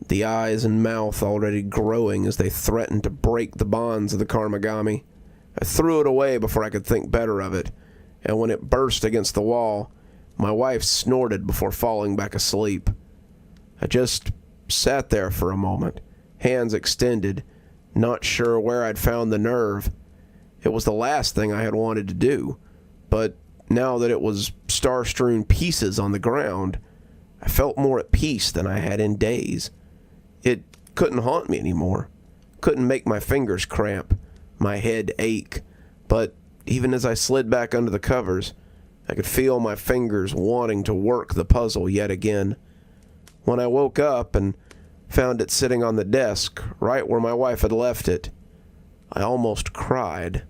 the eyes and mouth already growing as they threatened to break the bonds of the Karmagami. I threw it away before I could think better of it, and when it burst against the wall, my wife snorted before falling back asleep. I just sat there for a moment, hands extended, not sure where I'd found the nerve. It was the last thing I had wanted to do, but now that it was star-strewn pieces on the ground, I felt more at peace than I had in days. It couldn't haunt me anymore, couldn't make my fingers cramp, my head ache, but even as I slid back under the covers, I could feel my fingers wanting to work the puzzle yet again. When I woke up and found it sitting on the desk, right where my wife had left it, I almost cried.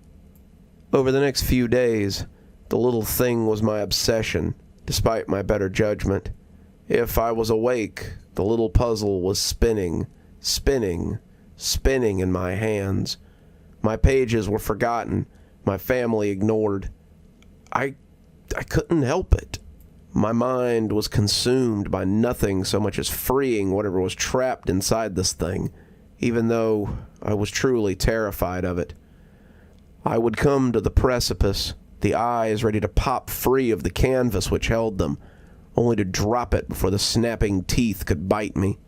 Over the next few days, the little thing was my obsession, despite my better judgment. If I was awake, the little puzzle was spinning, spinning, spinning in my hands. My pages were forgotten, my family ignored. I couldn't help it. My mind was consumed by nothing so much as freeing whatever was trapped inside this thing, even though I was truly terrified of it. I would come to the precipice, the eyes ready to pop free of the canvas which held them, only to drop it before the snapping teeth could bite me.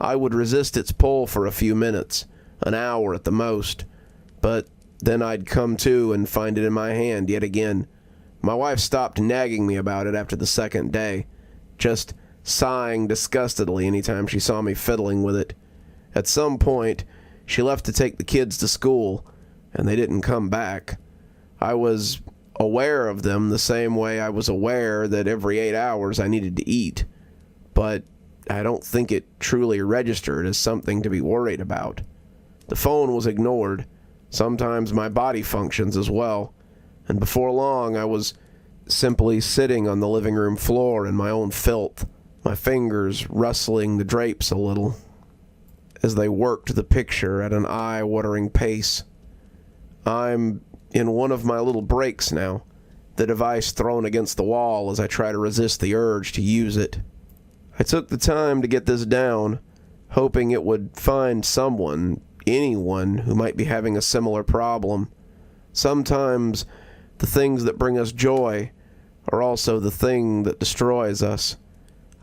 I would resist its pull for a few minutes, an hour at the most, but then I'd come to and find it in my hand yet again. My wife stopped nagging me about it after the second day, just sighing disgustedly anytime she saw me fiddling with it. At some point, she left to take the kids to school, and they didn't come back. I was aware of them the same way I was aware that every 8 hours I needed to eat, but I don't think it truly registered as something to be worried about. The phone was ignored, sometimes my body functions as well, and before long I was simply sitting on the living room floor in my own filth, my fingers rustling the drapes a little as they worked the picture at an eye-watering pace. I'm in one of my little breaks now, the device thrown against the wall as I try to resist the urge to use it. I took the time to get this down, hoping it would find someone, anyone, who might be having a similar problem. Sometimes the things that bring us joy are also the thing that destroys us.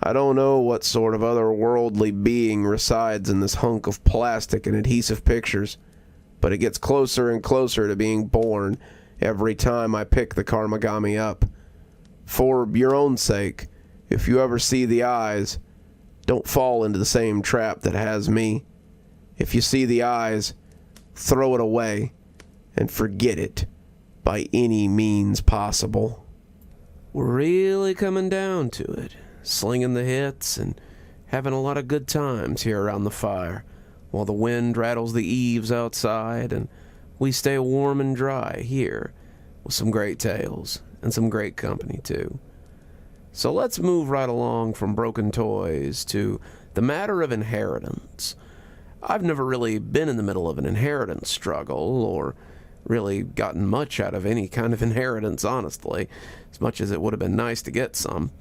I don't know what sort of otherworldly being resides in this hunk of plastic and adhesive pictures, but it gets closer and closer to being born every time I pick the Karmagami up. For your own sake, if you ever see the eyes, don't fall into the same trap that has me. If you see the eyes, throw it away and forget it by any means possible. We're really coming down to it, slinging the hits and having a lot of good times here around the fire, while the wind rattles the eaves outside and we stay warm and dry here with some great tales and some great company too. So let's move right along from broken toys to the matter of inheritance. I've never really been in the middle of an inheritance struggle or really gotten much out of any kind of inheritance, honestly, as much as it would have been nice to get some.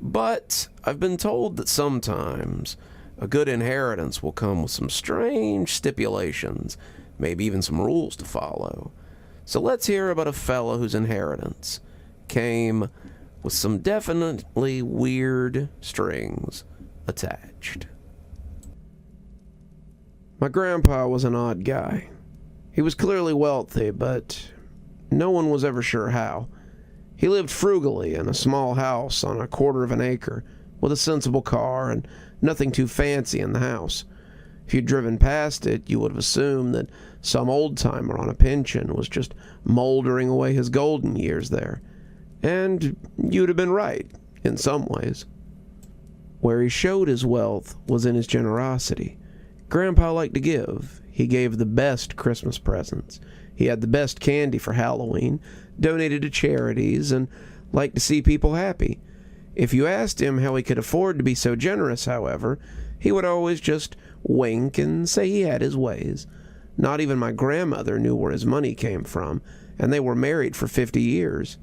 But I've been told that sometimes a good inheritance will come with some strange stipulations, maybe even some rules to follow. So let's hear about a fellow whose inheritance came with some definitely weird strings attached. My grandpa was an odd guy. He was clearly wealthy, but no one was ever sure how. He lived frugally in a small house on a quarter of an acre, with a sensible car and nothing too fancy in the house. If you'd driven past it, you would have assumed that some old-timer on a pension was just moldering away his golden years there. And you'd have been right, in some ways. Where he showed his wealth was in his generosity. Grandpa liked to give. He gave the best Christmas presents. He had the best candy for Halloween, donated to charities, and liked to see people happy. If you asked him how he could afford to be so generous, however, he would always just wink and say he had his ways. Not even my grandmother knew where his money came from, and they were married for 50 years.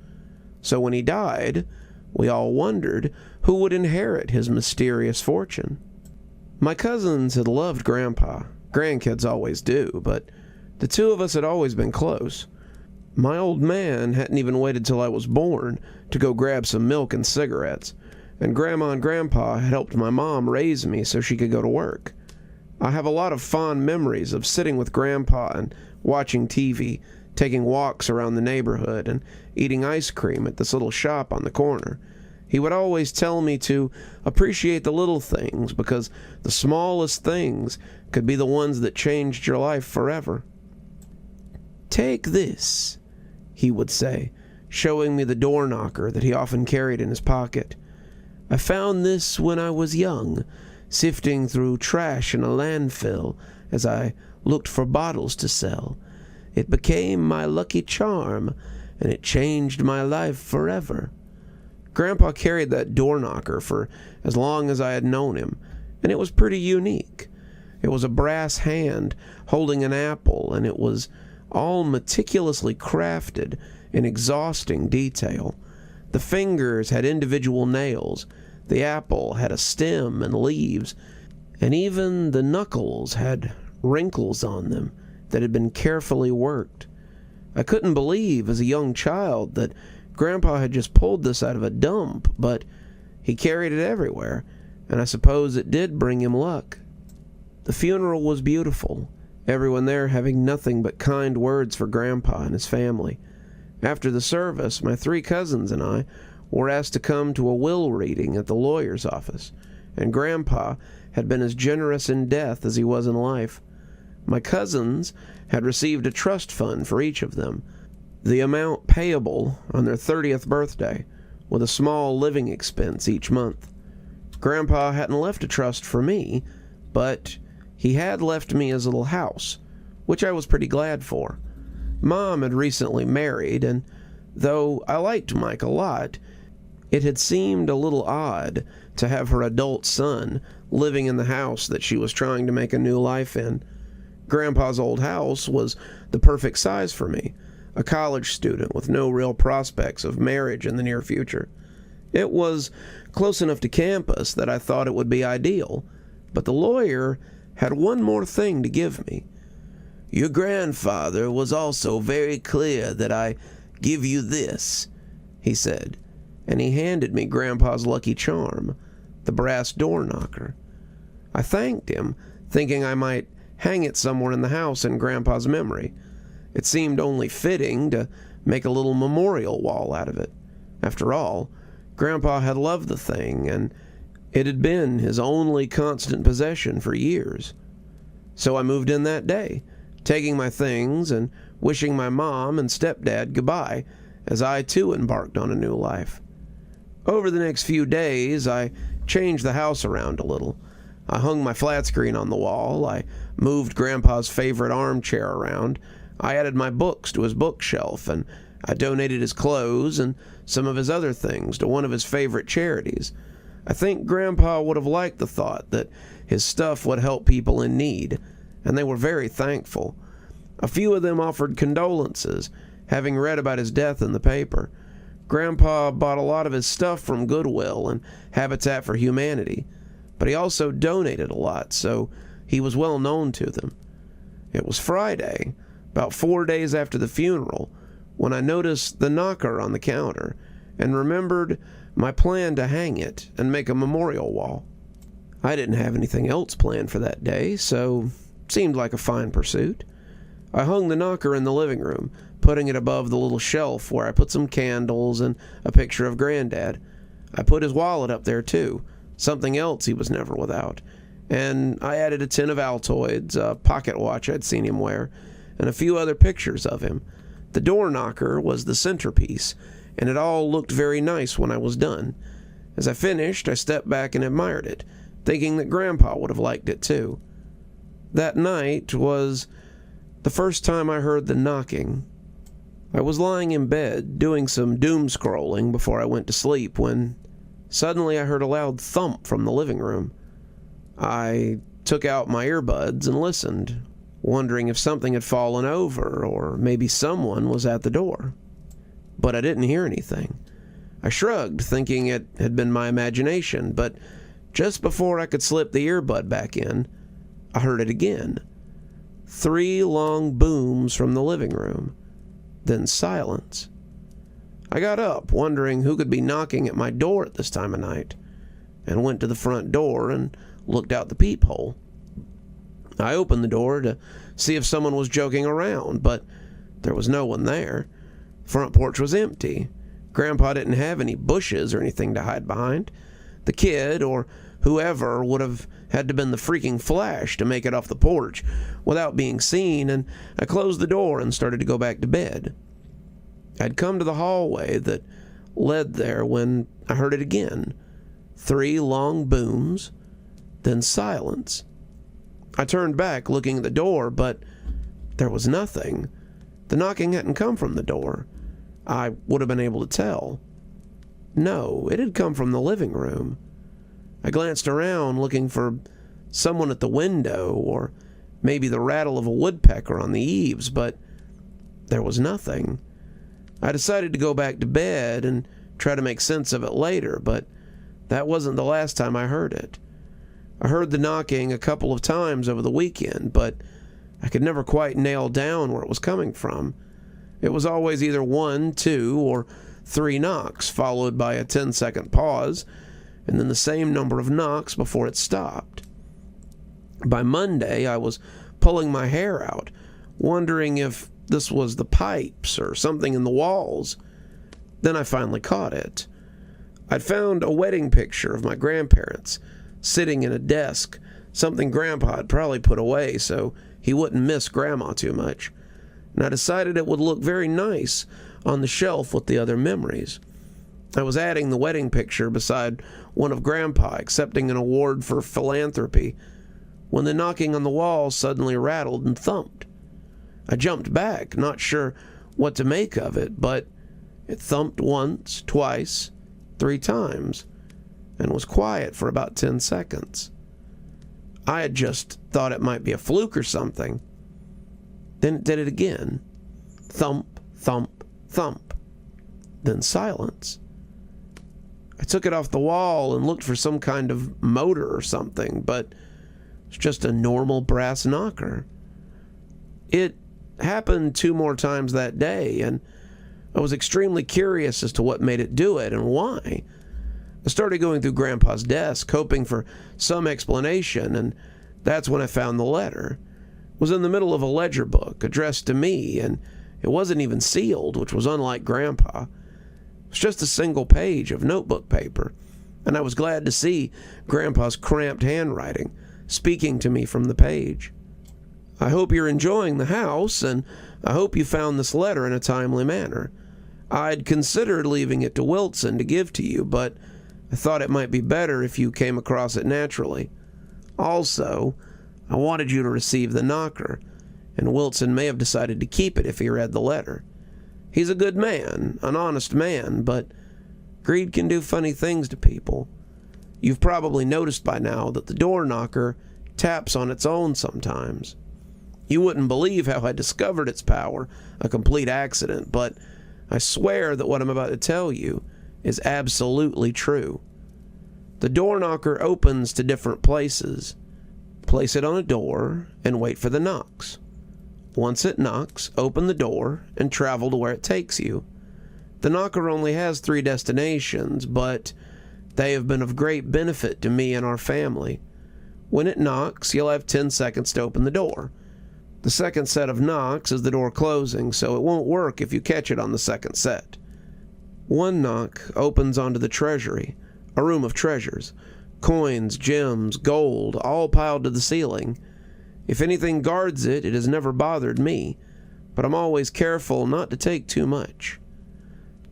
So when he died, we all wondered who would inherit his mysterious fortune. My cousins had loved Grandpa. Grandkids always do, but the two of us had always been close. My old man hadn't even waited till I was born to go grab some milk and cigarettes, and Grandma and Grandpa had helped my mom raise me so she could go to work. I have a lot of fond memories of sitting with Grandpa and watching TV, taking walks around the neighborhood, and eating ice cream at this little shop on the corner. He would always tell me to appreciate the little things, because the smallest things could be the ones that changed your life forever. "Take this," he would say, showing me the door knocker that he often carried in his pocket. "I found this when I was young, sifting through trash in a landfill as I looked for bottles to sell. It became my lucky charm, and it changed my life forever." Grandpa carried that door knocker for as long as I had known him, and it was pretty unique. It was a brass hand holding an apple, and it was all meticulously crafted in exhausting detail. The fingers had individual nails, the apple had a stem and leaves, and even the knuckles had wrinkles on them that had been carefully worked. I couldn't believe as a young child that Grandpa had just pulled this out of a dump, but he carried it everywhere, and I suppose it did bring him luck. The funeral was beautiful, everyone there having nothing but kind words for Grandpa and his family. After the service, my 3 cousins and I were asked to come to a will reading at the lawyer's office, and Grandpa had been as generous in death as he was in life. My cousins had received a trust fund for each of them, the amount payable on their 30th birthday, with a small living expense each month. Grandpa hadn't left a trust for me, but he had left me his little house, which I was pretty glad for. Mom had recently married, and though I liked Mike a lot, it had seemed a little odd to have her adult son living in the house that she was trying to make a new life in. Grandpa's old house was the perfect size for me, a college student with no real prospects of marriage in the near future. It was close enough to campus that I thought it would be ideal, but the lawyer had one more thing to give me. "Your grandfather was also very clear that I give you this," he said, and he handed me Grandpa's lucky charm, the brass door knocker. I thanked him, thinking I might hang it somewhere in the house in Grandpa's memory. It seemed only fitting to make a little memorial wall out of it. After all, Grandpa had loved the thing, and it had been his only constant possession for years. So I moved in that day, taking my things and wishing my mom and stepdad goodbye as I too embarked on a new life. Over the next few days, I changed the house around a little. I hung my flat screen on the wall, I moved Grandpa's favorite armchair around, I added my books to his bookshelf, and I donated his clothes and some of his other things to one of his favorite charities. I think Grandpa would have liked the thought that his stuff would help people in need, and they were very thankful. A few of them offered condolences, having read about his death in the paper. Grandpa bought a lot of his stuff from Goodwill and Habitat for Humanity, but he also donated a lot, so he was well known to them. It was Friday, about 4 days after the funeral, when I noticed the knocker on the counter and remembered my plan to hang it and make a memorial wall. I didn't have anything else planned for that day, so it seemed like a fine pursuit. I hung the knocker in the living room, putting it above the little shelf where I put some candles and a picture of Granddad. I put his wallet up there too, something else he was never without, and I added a tin of Altoids, a pocket watch I'd seen him wear, and a few other pictures of him. The door knocker was the centerpiece, and it all looked very nice when I was done. As I finished, I stepped back and admired it, thinking that Grandpa would have liked it too. That night was the first time I heard the knocking. I was lying in bed, doing some doom scrolling before I went to sleep, when suddenly I heard a loud thump from the living room. I took out my earbuds and listened, wondering if something had fallen over or maybe someone was at the door. But I didn't hear anything. I shrugged, thinking it had been my imagination, but just before I could slip the earbud back in, I heard it again. 3 long booms from the living room, then silence. I got up, wondering who could be knocking at my door at this time of night, and went to the front door and looked out the peephole. I opened the door to see if someone was joking around, but there was no one there. The front porch was empty. Grandpa didn't have any bushes or anything to hide behind. The kid, or whoever, would have had to been the freaking Flash to make it off the porch without being seen, and I closed the door and started to go back to bed. I'd come to the hallway that led there when I heard it again. 3 long booms, then silence. I turned back, looking at the door, but there was nothing. The knocking hadn't come from the door. I would have been able to tell. No, it had come from the living room. I glanced around, looking for someone at the window, or maybe the rattle of a woodpecker on the eaves, but there was nothing. I decided to go back to bed and try to make sense of it later, but that wasn't the last time I heard it. I heard the knocking a couple of times over the weekend, but I could never quite nail down where it was coming from. It was always either 1, 2, or 3 knocks, followed by a 10-second pause, and then the same number of knocks before it stopped. By Monday, I was pulling my hair out, wondering if this was the pipes or something in the walls. Then I finally caught it. I'd found a wedding picture of my grandparents sitting in a desk, something Grandpa had probably put away so he wouldn't miss Grandma too much, and I decided it would look very nice on the shelf with the other memories. I was adding the wedding picture beside one of Grandpa accepting an award for philanthropy when the knocking on the wall suddenly rattled and thumped. I jumped back, not sure what to make of it, but it thumped once, twice, 3 times, and was quiet for about 10 seconds. I had just thought it might be a fluke or something. Then it did it again. Thump, thump, thump. Then silence. I took it off the wall and looked for some kind of motor or something, but it's just a normal brass knocker. It happened 2 more times that day, and I was extremely curious as to what made it do it and why. I started going through Grandpa's desk, hoping for some explanation, and that's when I found the letter. It was in the middle of a ledger book, addressed to me, and it wasn't even sealed, which was unlike Grandpa. It was just a single page of notebook paper, and I was glad to see Grandpa's cramped handwriting speaking to me from the page. I hope you're enjoying the house, and I hope you found this letter in a timely manner. I'd considered leaving it to Wilson to give to you, but I thought it might be better if you came across it naturally. Also, I wanted you to receive the knocker, and Wilson may have decided to keep it if he read the letter. He's a good man, an honest man, but greed can do funny things to people. You've probably noticed by now that the door knocker taps on its own sometimes. You wouldn't believe how I discovered its power, a complete accident, but I swear that what I'm about to tell you is absolutely true. The door knocker opens to different places. Place it on a door and wait for the knocks. Once it knocks, open the door and travel to where it takes you. The knocker only has 3 destinations, but they have been of great benefit to me and our family. When it knocks, you'll have 10 seconds to open the door. The second set of knocks is the door closing, so it won't work if you catch it on the second set. 1 knock opens onto the treasury, a room of treasures. Coins, gems, gold, all piled to the ceiling. If anything guards it, it has never bothered me, but I'm always careful not to take too much.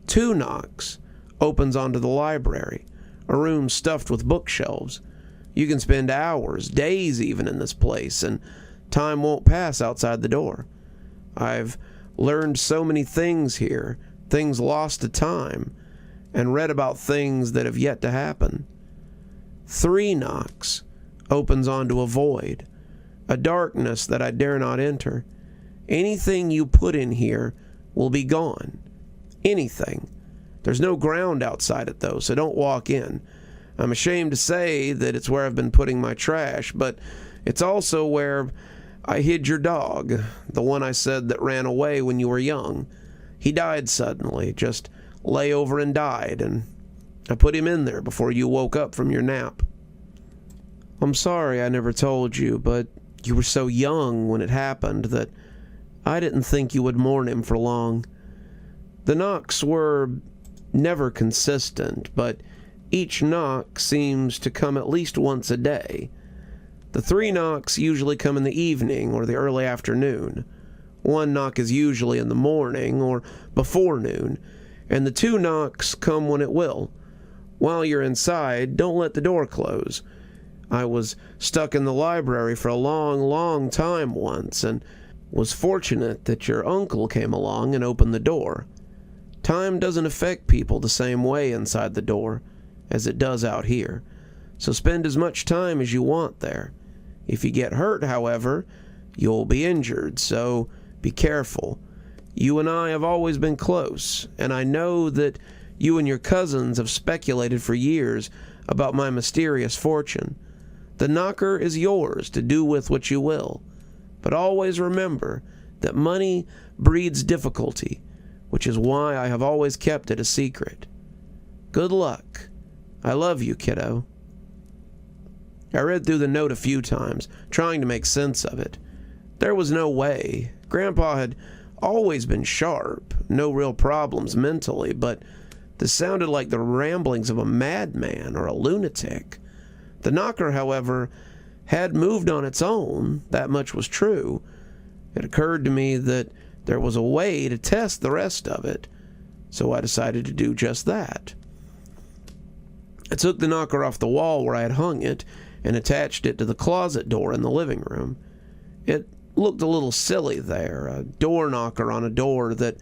2 knocks opens onto the library, a room stuffed with bookshelves. You can spend hours, days even, in this place, and Time won't pass outside the door. I've learned so many things here, things lost to time, and read about things that have yet to happen. 3 knocks opens onto a void, a darkness that I dare not enter. Anything you put in here will be gone. Anything. There's no ground outside it, though, so don't walk in. I'm ashamed to say that it's where I've been putting my trash, but it's also where I hid your dog, the one I said that ran away when you were young. He died suddenly, just lay over and died, and I put him in there before you woke up from your nap. I'm sorry I never told you, but you were so young when it happened that I didn't think you would mourn him for long. The knocks were never consistent, but each knock seems to come at least once a day. The 3 knocks usually come in the evening or the early afternoon. 1 knock is usually in the morning or before noon, and the 2 knocks come when it will. While you're inside, don't let the door close. I was stuck in the library for a long, long time once, and was fortunate that your uncle came along and opened the door. Time doesn't affect people the same way inside the door as it does out here, so spend as much time as you want there. If you get hurt, however, you'll be injured, so be careful. You and I have always been close, and I know that you and your cousins have speculated for years about my mysterious fortune. The knocker is yours to do with what you will, but always remember that money breeds difficulty, which is why I have always kept it a secret. Good luck. I love you, kiddo. I read through the note a few times, trying to make sense of it. There was no way. Grandpa had always been sharp, no real problems mentally, but this sounded like the ramblings of a madman or a lunatic. The knocker, however, had moved on its own, that much was true. It occurred to me that there was a way to test the rest of it, so I decided to do just that. I took the knocker off the wall where I had hung it and attached it to the closet door in the living room. It looked a little silly there, a door knocker on a door that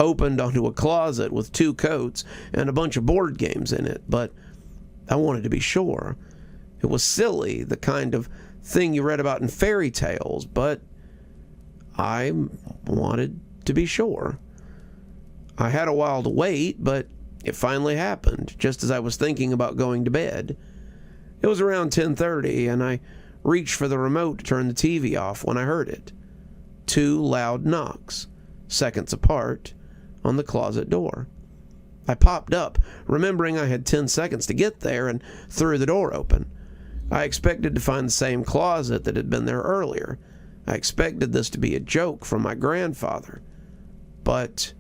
opened onto a closet with 2 coats and a bunch of board games in it, but I wanted to be sure. It was silly, the kind of thing you read about in fairy tales, but I wanted to be sure. I had a while to wait, but it finally happened, just as I was thinking about going to bed. It was around 10:30, and I reached for the remote to turn the TV off when I heard it. 2 loud knocks, seconds apart, on the closet door. I popped up, remembering I had 10 seconds to get there, and threw the door open. I expected to find the same closet that had been there earlier. I expected this to be a joke from my grandfather. But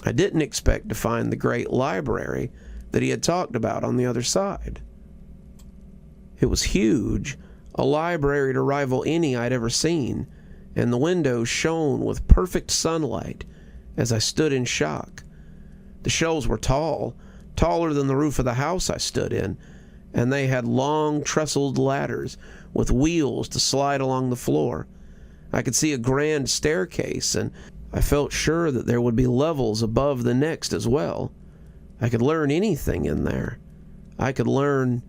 I didn't expect to find the great library that he had talked about on the other side. It was huge, a library to rival any I'd ever seen, and the windows shone with perfect sunlight as I stood in shock. The shelves were tall, taller than the roof of the house I stood in, and they had long trestled ladders with wheels to slide along the floor. I could see a grand staircase, and I felt sure that there would be levels above the next as well. I could learn anything in there. I could learn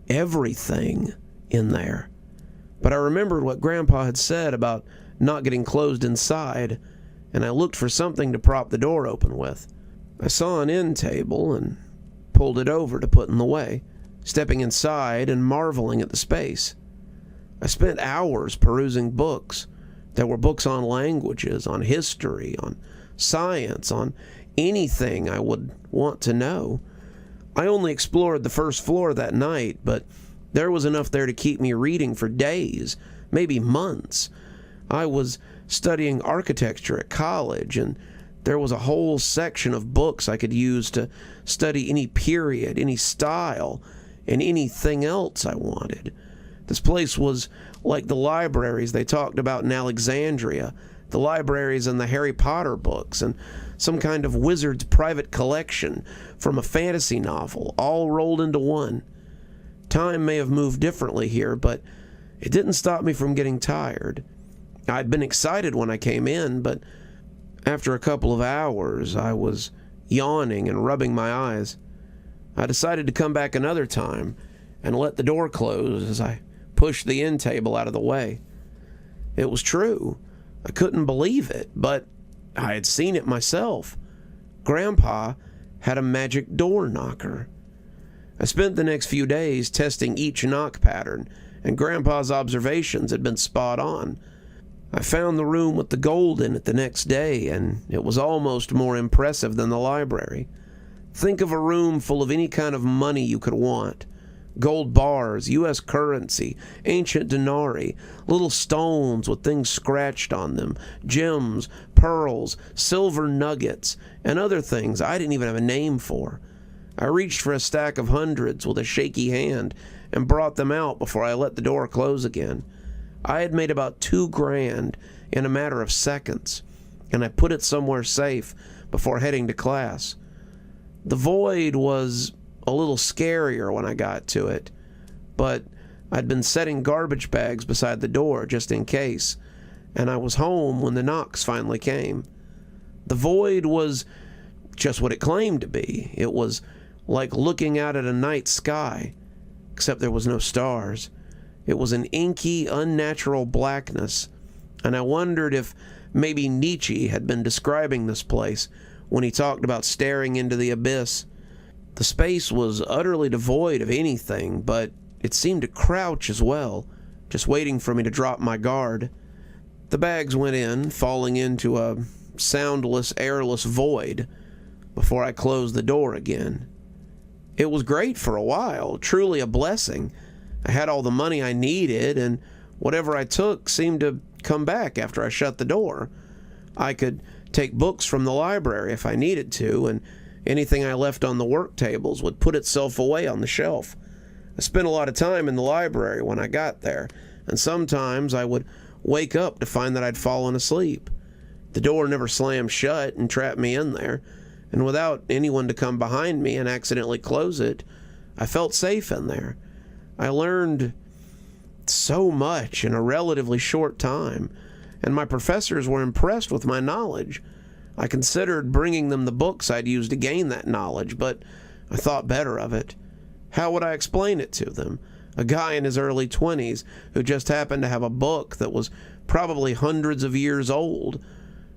everything in there. But I remembered what Grandpa had said about not getting closed inside, and I looked for something to prop the door open with. I saw an end table and pulled it over to put in the way, stepping inside and marveling at the space. I spent hours perusing books. There were books on languages, on history, on science, on anything I would want to know. I only explored the first floor that night, but there was enough there to keep me reading for days, maybe months. I was studying architecture at college, and there was a whole section of books I could use to study any period, any style, and anything else I wanted. This place was like the libraries they talked about in Alexandria, the libraries in the Harry Potter books, and some kind of wizard's private collection from a fantasy novel, all rolled into one. Time may have moved differently here, but it didn't stop me from getting tired. I'd been excited when I came in, but after a couple of hours, I was yawning and rubbing my eyes. I decided to come back another time and let the door close as I pushed the end table out of the way. It was true. I couldn't believe it, but I had seen it myself. Grandpa had a magic door knocker. I spent the next few days testing each knock pattern, and Grandpa's observations had been spot on. I found the room with the gold in it the next day, and it was almost more impressive than the library. Think of a room full of any kind of money you could want. Gold bars, U.S. currency, ancient denarii, little stones with things scratched on them, gems, pearls, silver nuggets, and other things I didn't even have a name for. I reached for a stack of hundreds with a shaky hand and brought them out before I let the door close again. I had made about $2,000 in a matter of seconds, and I put it somewhere safe before heading to class. The void was a little scarier when I got to it, but I'd been setting garbage bags beside the door just in case, and I was home when the knocks finally came. The void was just what it claimed to be. It was like looking out at a night sky, except there was no stars. It was an inky, unnatural blackness, and I wondered if maybe Nietzsche had been describing this place when he talked about staring into the abyss. The space was utterly devoid of anything, but it seemed to crouch as well, just waiting for me to drop my guard. The bags went in, falling into a soundless, airless void before I closed the door again. It was great for a while, truly a blessing. I had all the money I needed, and whatever I took seemed to come back after I shut the door. I could take books from the library if I needed to, and anything I left on the work tables would put itself away on the shelf. I spent a lot of time in the library when I got there, and sometimes I would wake up to find that I'd fallen asleep. The door never slammed shut and trapped me in there, and without anyone to come behind me and accidentally close it, I felt safe in there. I learned so much in a relatively short time, and my professors were impressed with my knowledge. I considered bringing them the books I'd used to gain that knowledge, but I thought better of it. How would I explain it to them? A guy in his early 20s who just happened to have a book that was probably hundreds of years old.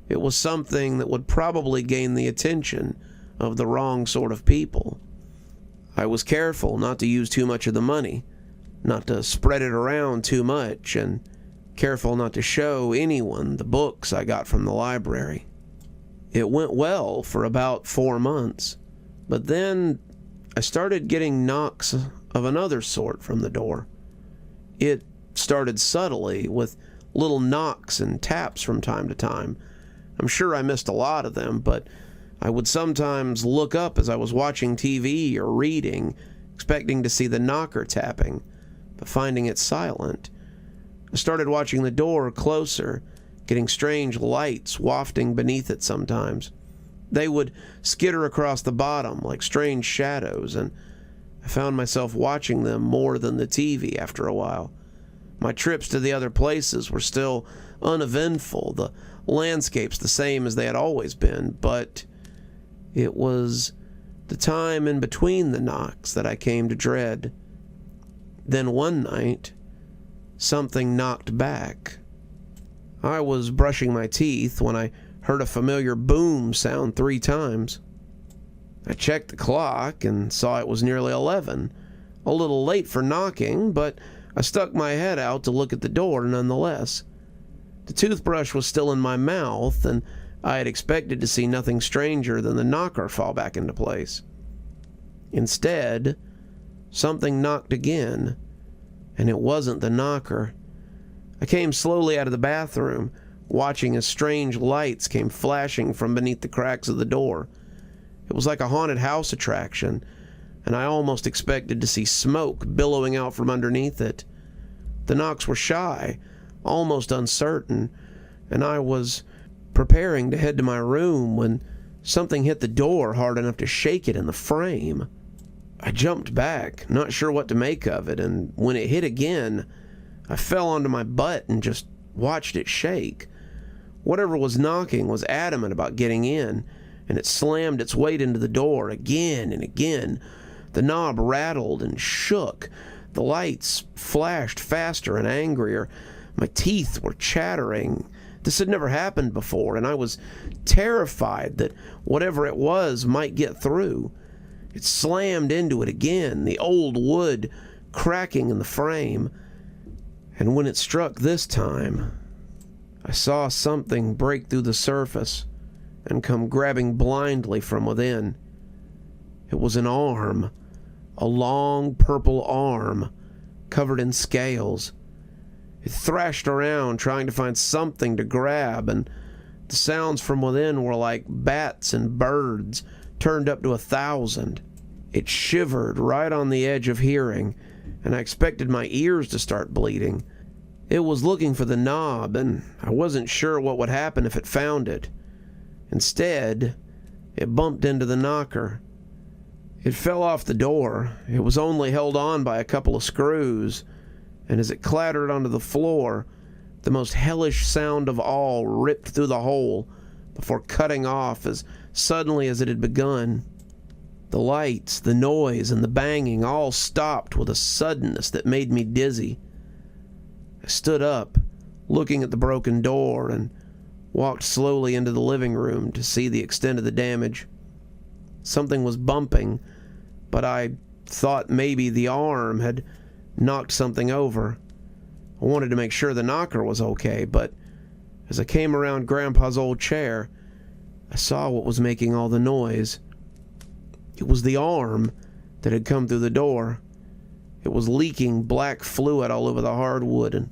It was something that would probably gain the attention of the wrong sort of people. I was careful not to use too much of the money, not to spread it around too much, and careful not to show anyone the books I got from the library. It went well for about 4 months, but then I started getting knocks of another sort from the door. It started subtly, with little knocks and taps from time to time. I'm sure I missed a lot of them, but I would sometimes look up as I was watching TV or reading, expecting to see the knocker tapping, but finding it silent. I started watching the door closer, getting strange lights wafting beneath it sometimes. They would skitter across the bottom like strange shadows, and I found myself watching them more than the TV after a while. My trips to the other places were still uneventful, the landscapes the same as they had always been, but it was the time in between the knocks that I came to dread. Then one night, something knocked back. I was brushing my teeth when I heard a familiar boom sound 3 times. I checked the clock and saw it was nearly 11. A little late for knocking, but I stuck my head out to look at the door nonetheless. The toothbrush was still in my mouth, and I had expected to see nothing stranger than the knocker fall back into place. Instead, something knocked again, and it wasn't the knocker. I came slowly out of the bathroom, watching as strange lights came flashing from beneath the cracks of the door. It was like a haunted house attraction, and I almost expected to see smoke billowing out from underneath it. The knocks were shy, almost uncertain, and I was preparing to head to my room when something hit the door hard enough to shake it in the frame. I jumped back, not sure what to make of it, and when it hit again, I fell onto my butt and just watched it shake. Whatever was knocking was adamant about getting in, and it slammed its weight into the door again and again. The knob rattled and shook. The lights flashed faster and angrier. My teeth were chattering. This had never happened before, and I was terrified that whatever it was might get through. It slammed into it again, the old wood cracking in the frame. And when it struck this time, I saw something break through the surface and come grabbing blindly from within. It was an arm, a long purple arm covered in scales. It thrashed around trying to find something to grab, and the sounds from within were like bats and birds turned up to 1,000. It shivered right on the edge of hearing, and I expected my ears to start bleeding. It was looking for the knob, and I wasn't sure what would happen if it found it. Instead, it bumped into the knocker. It fell off the door. It was only held on by a couple of screws, and as it clattered onto the floor, the most hellish sound of all ripped through the hole before cutting off as suddenly as it had begun. The lights, the noise, and the banging all stopped with a suddenness that made me dizzy. I stood up, looking at the broken door, and walked slowly into the living room to see the extent of the damage. Something was bumping, but I thought maybe the arm had knocked something over. I wanted to make sure the knocker was okay, but as I came around Grandpa's old chair, I saw what was making all the noise. It was the arm that had come through the door. It was leaking black fluid all over the hardwood and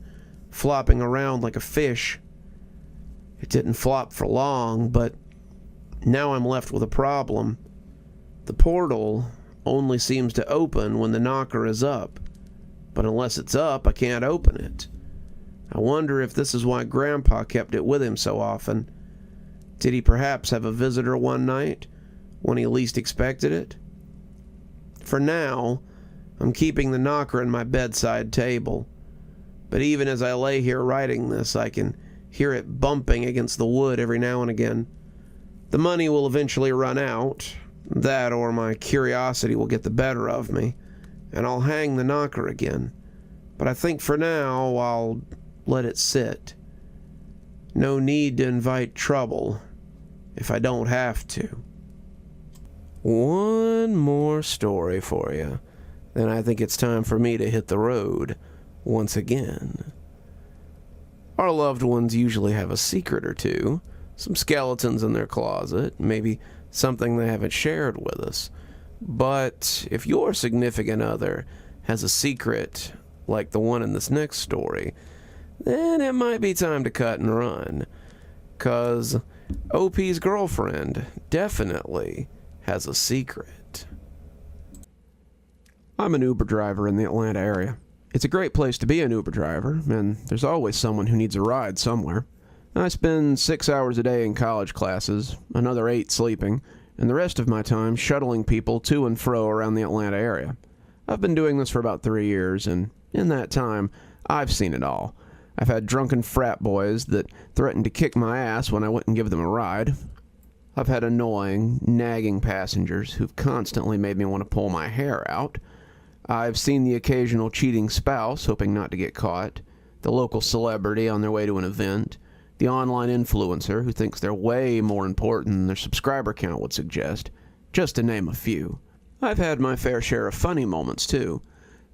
flopping around like a fish. It didn't flop for long, but now I'm left with a problem. The portal only seems to open when the knocker is up, but unless it's up, I can't open it. I wonder if this is why Grandpa kept it with him so often. Did he perhaps have a visitor one night when he least expected it? For now, I'm keeping the knocker in my bedside table, but even as I lay here writing this, I can hear it bumping against the wood every now and again. The money will eventually run out. That or my curiosity will get the better of me, and I'll hang the knocker again. But I think for now I'll let it sit. No need to invite trouble if I don't have to. One more story for you, then I think it's time for me to hit the road once again. Our loved ones usually have a secret or two, some skeletons in their closet, maybe something they haven't shared with us. But if your significant other has a secret like the one in this next story, then it might be time to cut and run. 'Cause OP's girlfriend definitely has a secret. I'm an Uber driver in the Atlanta area. It's a great place to be an Uber driver, and there's always someone who needs a ride somewhere. I spend 6 hours a day in college classes, another 8 sleeping, and the rest of my time shuttling people to and fro around the Atlanta area. I've been doing this for about 3 years, and in that time, I've seen it all. I've had drunken frat boys that threatened to kick my ass when I wouldn't give them a ride. I've had annoying, nagging passengers who've constantly made me want to pull my hair out. I've seen the occasional cheating spouse hoping not to get caught, the local celebrity on their way to an event, the online influencer who thinks they're way more important than their subscriber count would suggest, just to name a few. I've had my fair share of funny moments, too.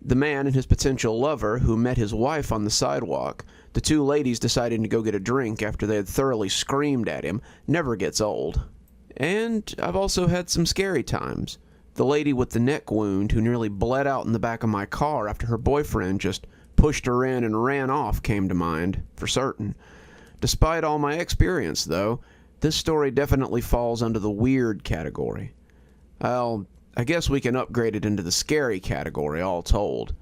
The man and his potential lover who met his wife on the sidewalk, the two ladies deciding to go get a drink after they had thoroughly screamed at him, never gets old. And I've also had some scary times. The lady with the neck wound who nearly bled out in the back of my car after her boyfriend just pushed her in and ran off came to mind, for certain. Despite all my experience, though, this story definitely falls under the weird category. Well, I guess we can upgrade it into the scary category, all told.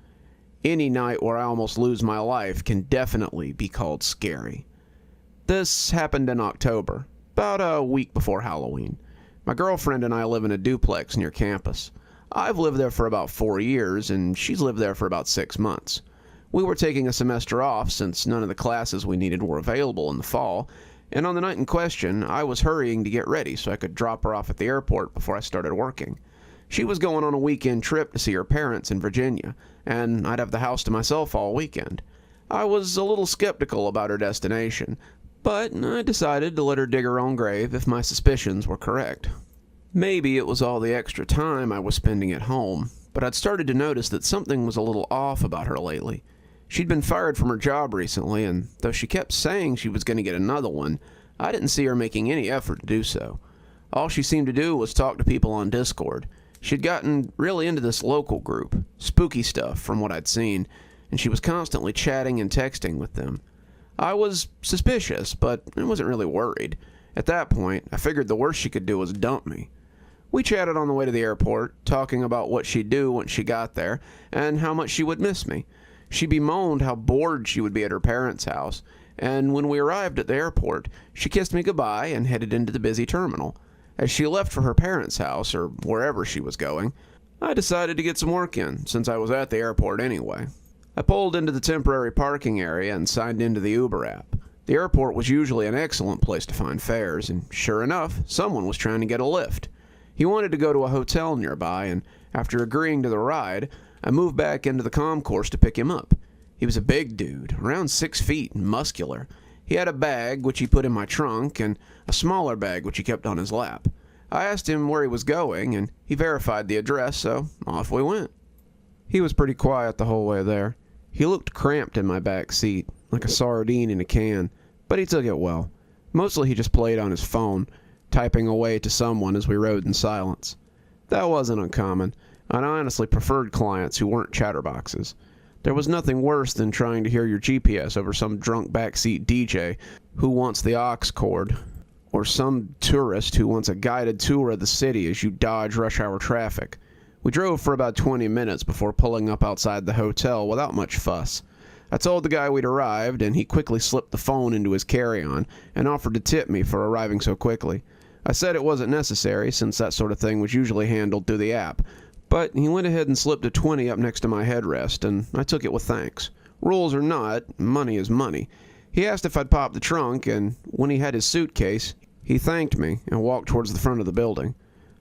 Any night where I almost lose my life can definitely be called scary. This happened in October, about a week before Halloween. My girlfriend and I live in a duplex near campus. I've lived there for about 4 years, and she's lived there for about 6 months. We were taking a semester off since none of the classes we needed were available in the fall, and on the night in question, I was hurrying to get ready so I could drop her off at the airport before I started working. She was going on a weekend trip to see her parents in Virginia, and I'd have the house to myself all weekend. I was a little skeptical about her destination, but I decided to let her dig her own grave if my suspicions were correct. Maybe it was all the extra time I was spending at home, but I'd started to notice that something was a little off about her lately. She'd been fired from her job recently, and though she kept saying she was going to get another one, I didn't see her making any effort to do so. All she seemed to do was talk to people on Discord. She'd gotten really into this local group, spooky stuff from what I'd seen, and she was constantly chatting and texting with them. I was suspicious, but I wasn't really worried. At that point, I figured the worst she could do was dump me. We chatted on the way to the airport, talking about what she'd do once she got there, and how much she would miss me. She bemoaned how bored she would be at her parents' house, and when we arrived at the airport, she kissed me goodbye and headed into the busy terminal. As she left for her parents' house, or wherever she was going, I decided to get some work in, since I was at the airport anyway. I pulled into the temporary parking area and signed into the Uber app. The airport was usually an excellent place to find fares, and sure enough, someone was trying to get a lift. He wanted to go to a hotel nearby, and after agreeing to the ride, I moved back into the concourse to pick him up. He was a big dude, around 6 feet and muscular. He had a bag, which he put in my trunk, and a smaller bag, which he kept on his lap. I asked him where he was going, and he verified the address, so off we went. He was pretty quiet the whole way there. He looked cramped in my back seat, like a sardine in a can, but he took it well. Mostly he just played on his phone, typing away to someone as we rode in silence. That wasn't uncommon. I honestly preferred clients who weren't chatterboxes. There was nothing worse than trying to hear your GPS over some drunk backseat DJ who wants the aux cord, or some tourist who wants a guided tour of the city as you dodge rush hour traffic. We drove for about 20 minutes before pulling up outside the hotel without much fuss. I told the guy we'd arrived, and he quickly slipped the phone into his carry-on and offered to tip me for arriving so quickly. I said it wasn't necessary, since that sort of thing was usually handled through the app, but he went ahead and slipped a 20 up next to my headrest, and I took it with thanks. Rules or not, money is money. He asked if I'd pop the trunk, and when he had his suitcase, he thanked me and walked towards the front of the building.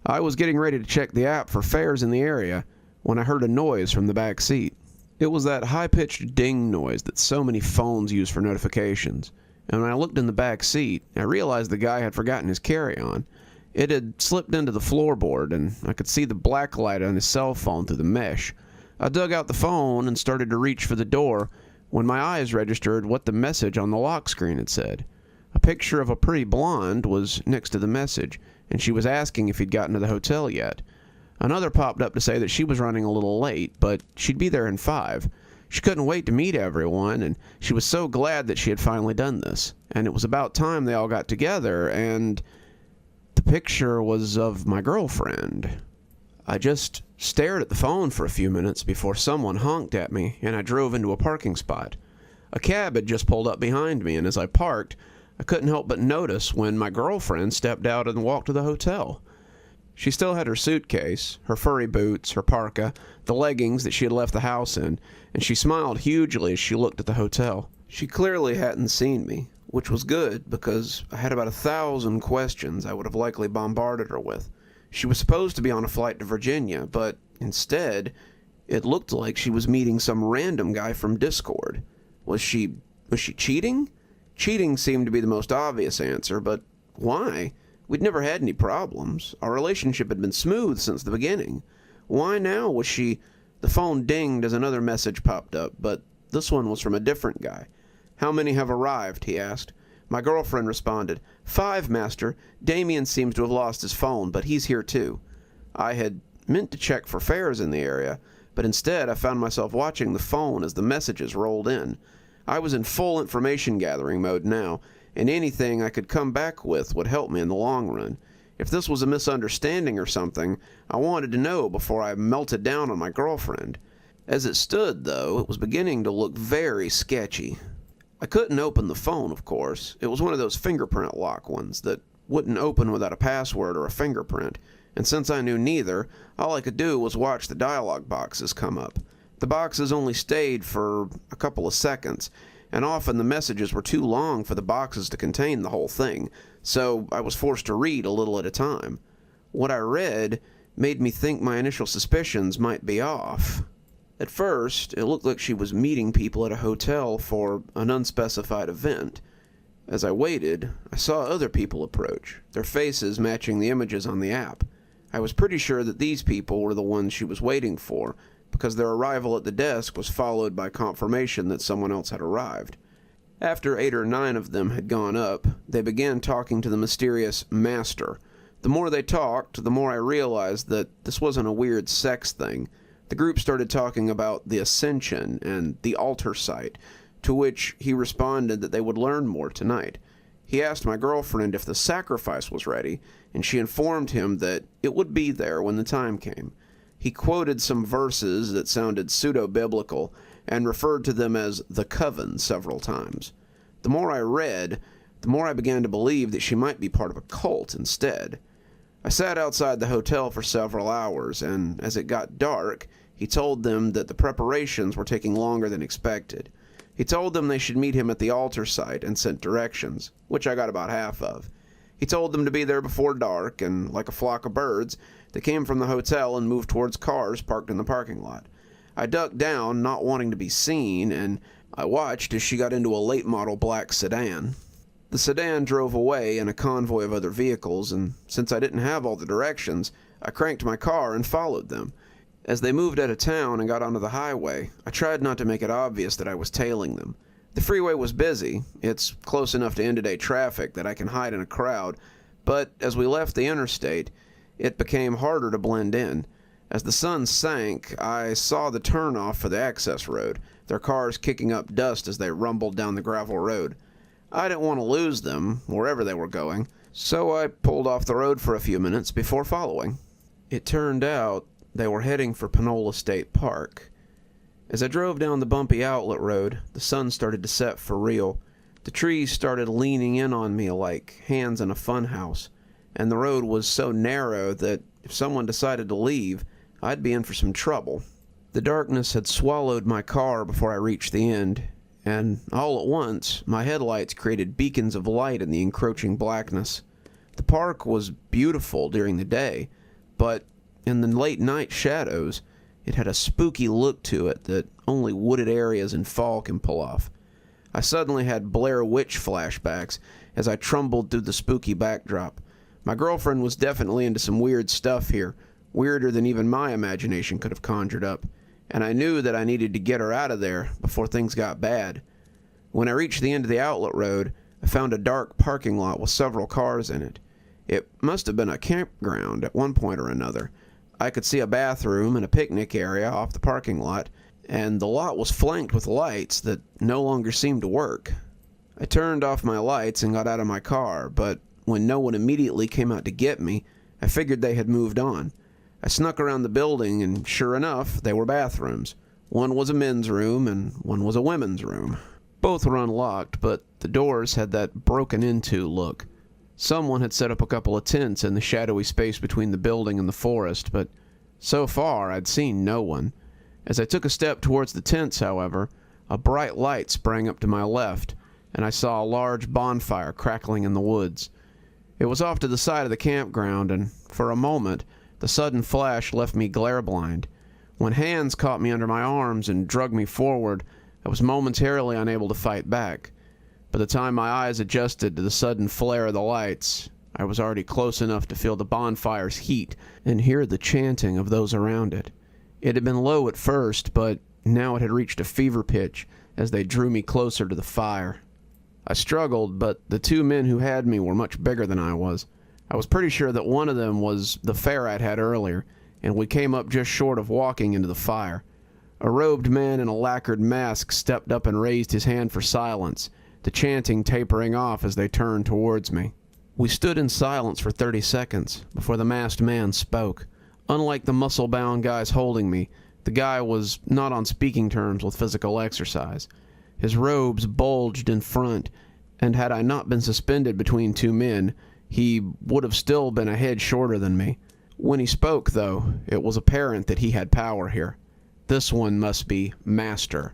I was getting ready to check the app for fares in the area when I heard a noise from the back seat. It was that high-pitched ding noise that so many phones use for notifications, and when I looked in the back seat, I realized the guy had forgotten his carry-on. It had slipped into the floorboard, and I could see the black light on his cell phone through the mesh. I dug out the phone and started to reach for the door when my eyes registered what the message on the lock screen had said. A picture of a pretty blonde was next to the message, and she was asking if he'd gotten to the hotel yet. Another popped up to say that she was running a little late, but she'd be there in 5. She couldn't wait to meet everyone, and she was so glad that she had finally done this. And it was about time they all got together, and the picture was of my girlfriend. I just stared at the phone for a few minutes before someone honked at me, and I drove into a parking spot. A cab had just pulled up behind me, and as I parked, I couldn't help but notice when my girlfriend stepped out and walked to the hotel. She still had her suitcase, her furry boots, her parka, the leggings that she had left the house in, and she smiled hugely as she looked at the hotel. She clearly hadn't seen me, which was good because I had about 1,000 questions I would have likely bombarded her with. She was supposed to be on a flight to Virginia, but instead, it looked like she was meeting some random guy from Discord. Was she cheating? Cheating seemed to be the most obvious answer, but why? We'd never had any problems. Our relationship had been smooth since the beginning. Why now was she... The phone dinged as another message popped up, but this one was from a different guy. "How many have arrived?" he asked. My girlfriend responded, "5, master. Damien seems to have lost his phone, but he's here too." I had meant to check for fares in the area, but instead I found myself watching the phone as the messages rolled in. I was in full information gathering mode now, and anything I could come back with would help me in the long run. If this was a misunderstanding or something, I wanted to know before I melted down on my girlfriend. As it stood, though, it was beginning to look very sketchy. I couldn't open the phone, of course. It was one of those fingerprint lock ones that wouldn't open without a password or a fingerprint, and since I knew neither, all I could do was watch the dialog boxes come up. The boxes only stayed for a couple of seconds, and often the messages were too long for the boxes to contain the whole thing, so I was forced to read a little at a time. What I read made me think my initial suspicions might be off. At first, it looked like she was meeting people at a hotel for an unspecified event. As I waited, I saw other people approach, their faces matching the images on the app. I was pretty sure that these people were the ones she was waiting for, because their arrival at the desk was followed by confirmation that someone else had arrived. After 8 or 9 of them had gone up, they began talking to the mysterious Master. The more they talked, the more I realized that this wasn't a weird sex thing. The group started talking about the Ascension and the altar site, to which he responded that they would learn more tonight. He asked my girlfriend if the sacrifice was ready, and she informed him that it would be there when the time came. He quoted some verses that sounded pseudo-biblical and referred to them as the coven several times. The more I read, the more I began to believe that she might be part of a cult instead. I sat outside the hotel for several hours, and as it got dark, he told them that the preparations were taking longer than expected. He told them they should meet him at the altar site and sent directions, which I got about half of. He told them to be there before dark, and like a flock of birds, they came from the hotel and moved towards cars parked in the parking lot. I ducked down, not wanting to be seen, and I watched as she got into a late-model black sedan. The sedan drove away in a convoy of other vehicles, and since I didn't have all the directions, I cranked my car and followed them. As they moved out of town and got onto the highway, I tried not to make it obvious that I was tailing them. The freeway was busy. It's close enough to end-of-day traffic that I can hide in a crowd, but as we left the interstate, it became harder to blend in. As the sun sank, I saw the turnoff for the access road, their cars kicking up dust as they rumbled down the gravel road. I didn't want to lose them, wherever they were going, so I pulled off the road for a few minutes before following. It turned out they were heading for Panola State Park. As I drove down the bumpy outlet road, the sun started to set for real. The trees started leaning in on me like hands in a funhouse, and the road was so narrow that if someone decided to leave, I'd be in for some trouble. The darkness had swallowed my car before I reached the end, and all at once, my headlights created beacons of light in the encroaching blackness. The park was beautiful during the day, but in the late night shadows, it had a spooky look to it that only wooded areas in fall can pull off. I suddenly had Blair Witch flashbacks as I trumbled through the spooky backdrop. My girlfriend was definitely into some weird stuff here, weirder than even my imagination could have conjured up, and I knew that I needed to get her out of there before things got bad. When I reached the end of the outlet road, I found a dark parking lot with several cars in it. It must have been a campground at one point or another. I could see a bathroom and a picnic area off the parking lot, and the lot was flanked with lights that no longer seemed to work. I turned off my lights and got out of my car, but when no one immediately came out to get me, I figured they had moved on. I snuck around the building, and sure enough, they were bathrooms. One was a men's room, and one was a women's room. Both were unlocked, but the doors had that broken-into look. Someone had set up a couple of tents in the shadowy space between the building and the forest, but so far I'd seen no one. As I took a step towards the tents, however, a bright light sprang up to my left, and I saw a large bonfire crackling in the woods. It was off to the side of the campground, and for a moment, the sudden flash left me glare-blind. When hands caught me under my arms and dragged me forward, I was momentarily unable to fight back. By the time my eyes adjusted to the sudden flare of the lights, I was already close enough to feel the bonfire's heat and hear the chanting of those around it. It had been low at first, but now it had reached a fever pitch as they drew me closer to the fire. I struggled, but the two men who had me were much bigger than I was. I was pretty sure that one of them was the fare I'd had earlier, and we came up just short of walking into the fire. A robed man in a lacquered mask stepped up and raised his hand for silence, the chanting tapering off as they turned towards me. We stood in silence for 30 seconds before the masked man spoke. Unlike the muscle-bound guys holding me, the guy was not on speaking terms with physical exercise. His robes bulged in front, and had I not been suspended between two men, he would have still been a head shorter than me. When he spoke, though, it was apparent that he had power here. This one must be Master.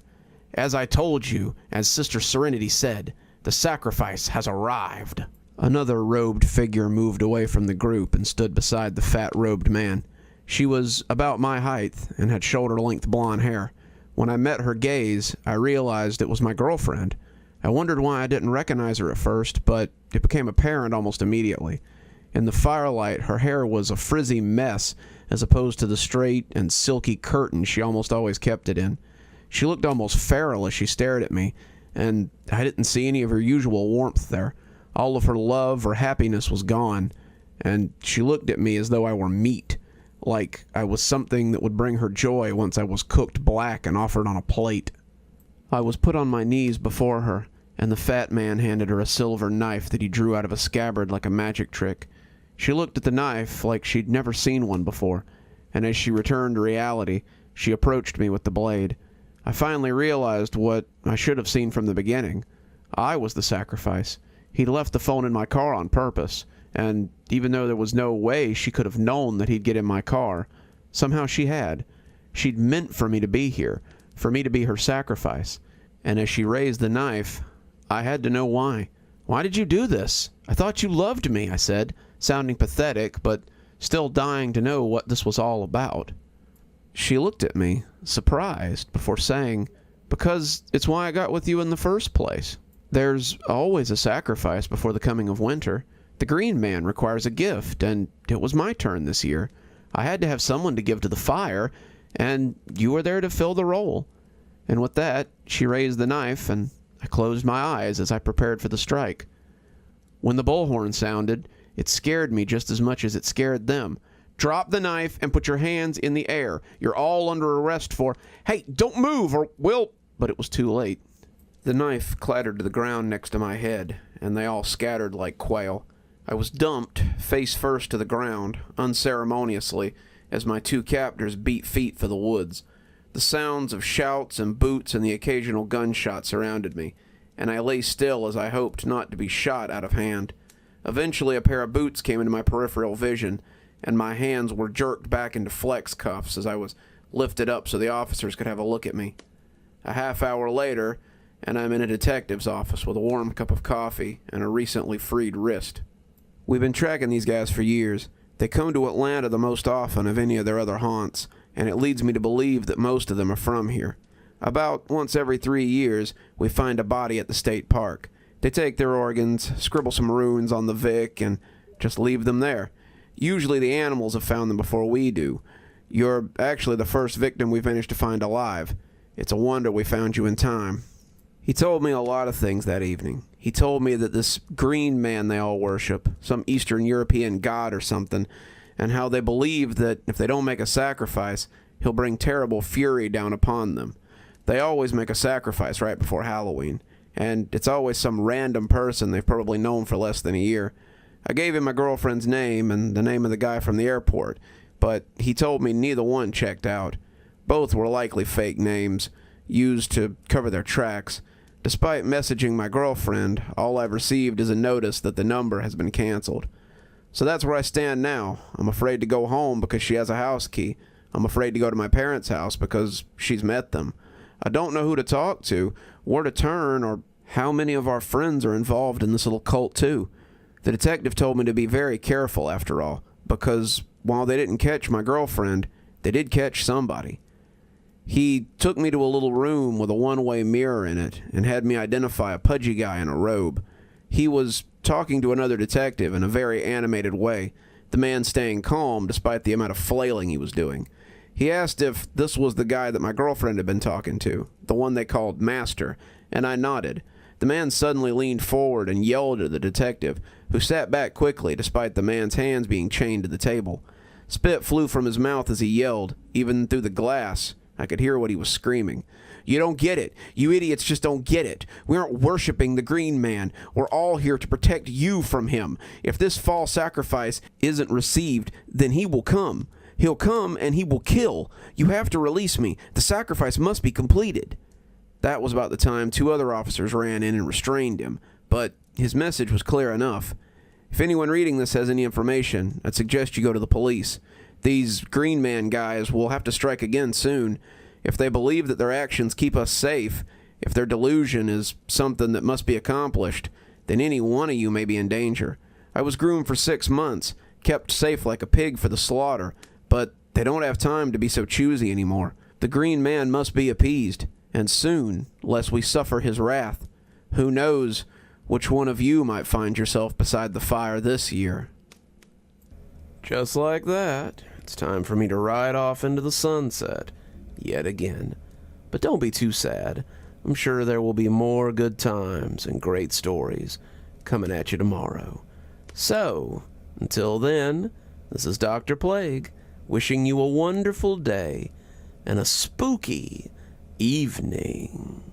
As I told you, as Sister Serenity said, the sacrifice has arrived. Another robed figure moved away from the group and stood beside the fat robed man. She was about my height and had shoulder-length blonde hair. When I met her gaze, I realized it was my girlfriend. I wondered why I didn't recognize her at first, but it became apparent almost immediately. In the firelight, her hair was a frizzy mess as opposed to the straight and silky curtain she almost always kept it in. She looked almost feral as she stared at me, and I didn't see any of her usual warmth there. All of her love or happiness was gone, and she looked at me as though I were meat, like I was something that would bring her joy once I was cooked black and offered on a plate. I was put on my knees before her, and the fat man handed her a silver knife that he drew out of a scabbard like a magic trick. She looked at the knife like she'd never seen one before, and as she returned to reality, she approached me with the blade. I finally realized what I should have seen from the beginning. I was the sacrifice. He'd left the phone in my car on purpose, and even though there was no way she could have known that he'd get in my car, somehow she had. She'd meant for me to be here, for me to be her sacrifice. And as she raised the knife, I had to know why. "Why did you do this? I thought you loved me," I said, sounding pathetic, but still dying to know what this was all about. She looked at me, surprised, before saying, "Because it's why I got with you in the first place. There's always a sacrifice before the coming of winter. The Green Man requires a gift, and it was my turn this year. I had to have someone to give to the fire, and you were there to fill the role." And with that, she raised the knife, and I closed my eyes as I prepared for the strike. When the bullhorn sounded, it scared me just as much as it scared them. "Drop the knife and put your hands in the air. You're all under arrest for—" "Hey, don't move or we'll—" But it was too late. The knife clattered to the ground next to my head, and they all scattered like quail. I was dumped, face first to the ground, unceremoniously, as my two captors beat feet for the woods. The sounds of shouts and boots and the occasional gunshot surrounded me, and I lay still as I hoped not to be shot out of hand. Eventually, a pair of boots came into my peripheral vision, and my hands were jerked back into flex cuffs as I was lifted up so the officers could have a look at me. A half hour later, and I'm in a detective's office with a warm cup of coffee and a recently freed wrist. We've been tracking these guys for years. They come to Atlanta the most often of any of their other haunts, and it leads me to believe that most of them are from here. About once every 3 years, we find a body at the state park. They take their organs, scribble some runes on the Vic, and just leave them there. Usually the animals have found them before we do. You're actually the first victim we've managed to find alive. It's a wonder we found you in time. He told me a lot of things that evening. He told me that this Green Man they all worship, some Eastern European god or something, and how they believe that if they don't make a sacrifice, he'll bring terrible fury down upon them. They always make a sacrifice right before Halloween, and it's always some random person they've probably known for less than a year. I gave him my girlfriend's name and the name of the guy from the airport, but he told me neither one checked out. Both were likely fake names, used to cover their tracks. Despite messaging my girlfriend, all I've received is a notice that the number has been canceled. So that's where I stand now. I'm afraid to go home because she has a house key. I'm afraid to go to my parents' house because she's met them. I don't know who to talk to, where to turn, or how many of our friends are involved in this little cult too. The detective told me to be very careful after all, because while they didn't catch my girlfriend, they did catch somebody. He took me to a little room with a one-way mirror in it and had me identify a pudgy guy in a robe. He was talking to another detective in a very animated way, the man staying calm despite the amount of flailing he was doing. He asked if this was the guy that my girlfriend had been talking to, the one they called Master, and I nodded. The man suddenly leaned forward and yelled at the detective, who sat back quickly despite the man's hands being chained to the table. Spit flew from his mouth as he yelled, even through the glass. I could hear what he was screaming. "You don't get it. You idiots just don't get it. We aren't worshiping the Green Man. We're all here to protect you from him. If this false sacrifice isn't received, then he will come. He'll come and he will kill. You have to release me. The sacrifice must be completed." That was about the time 2 other officers ran in and restrained him, but his message was clear enough. If anyone reading this has any information, I'd suggest you go to the police. These Green Man guys will have to strike again soon. If they believe that their actions keep us safe, if their delusion is something that must be accomplished, then any one of you may be in danger. I was groomed for 6 months, kept safe like a pig for the slaughter, but they don't have time to be so choosy anymore. The green man must be appeased, and soon, lest we suffer his wrath. Who knows which one of you might find yourself beside the fire this year? Just like that, it's time for me to ride off into the sunset, yet again. But don't be too sad. I'm sure there will be more good times and great stories coming at you tomorrow. So, until then, this is Dr. Plague, wishing you a wonderful day and a spooky evening.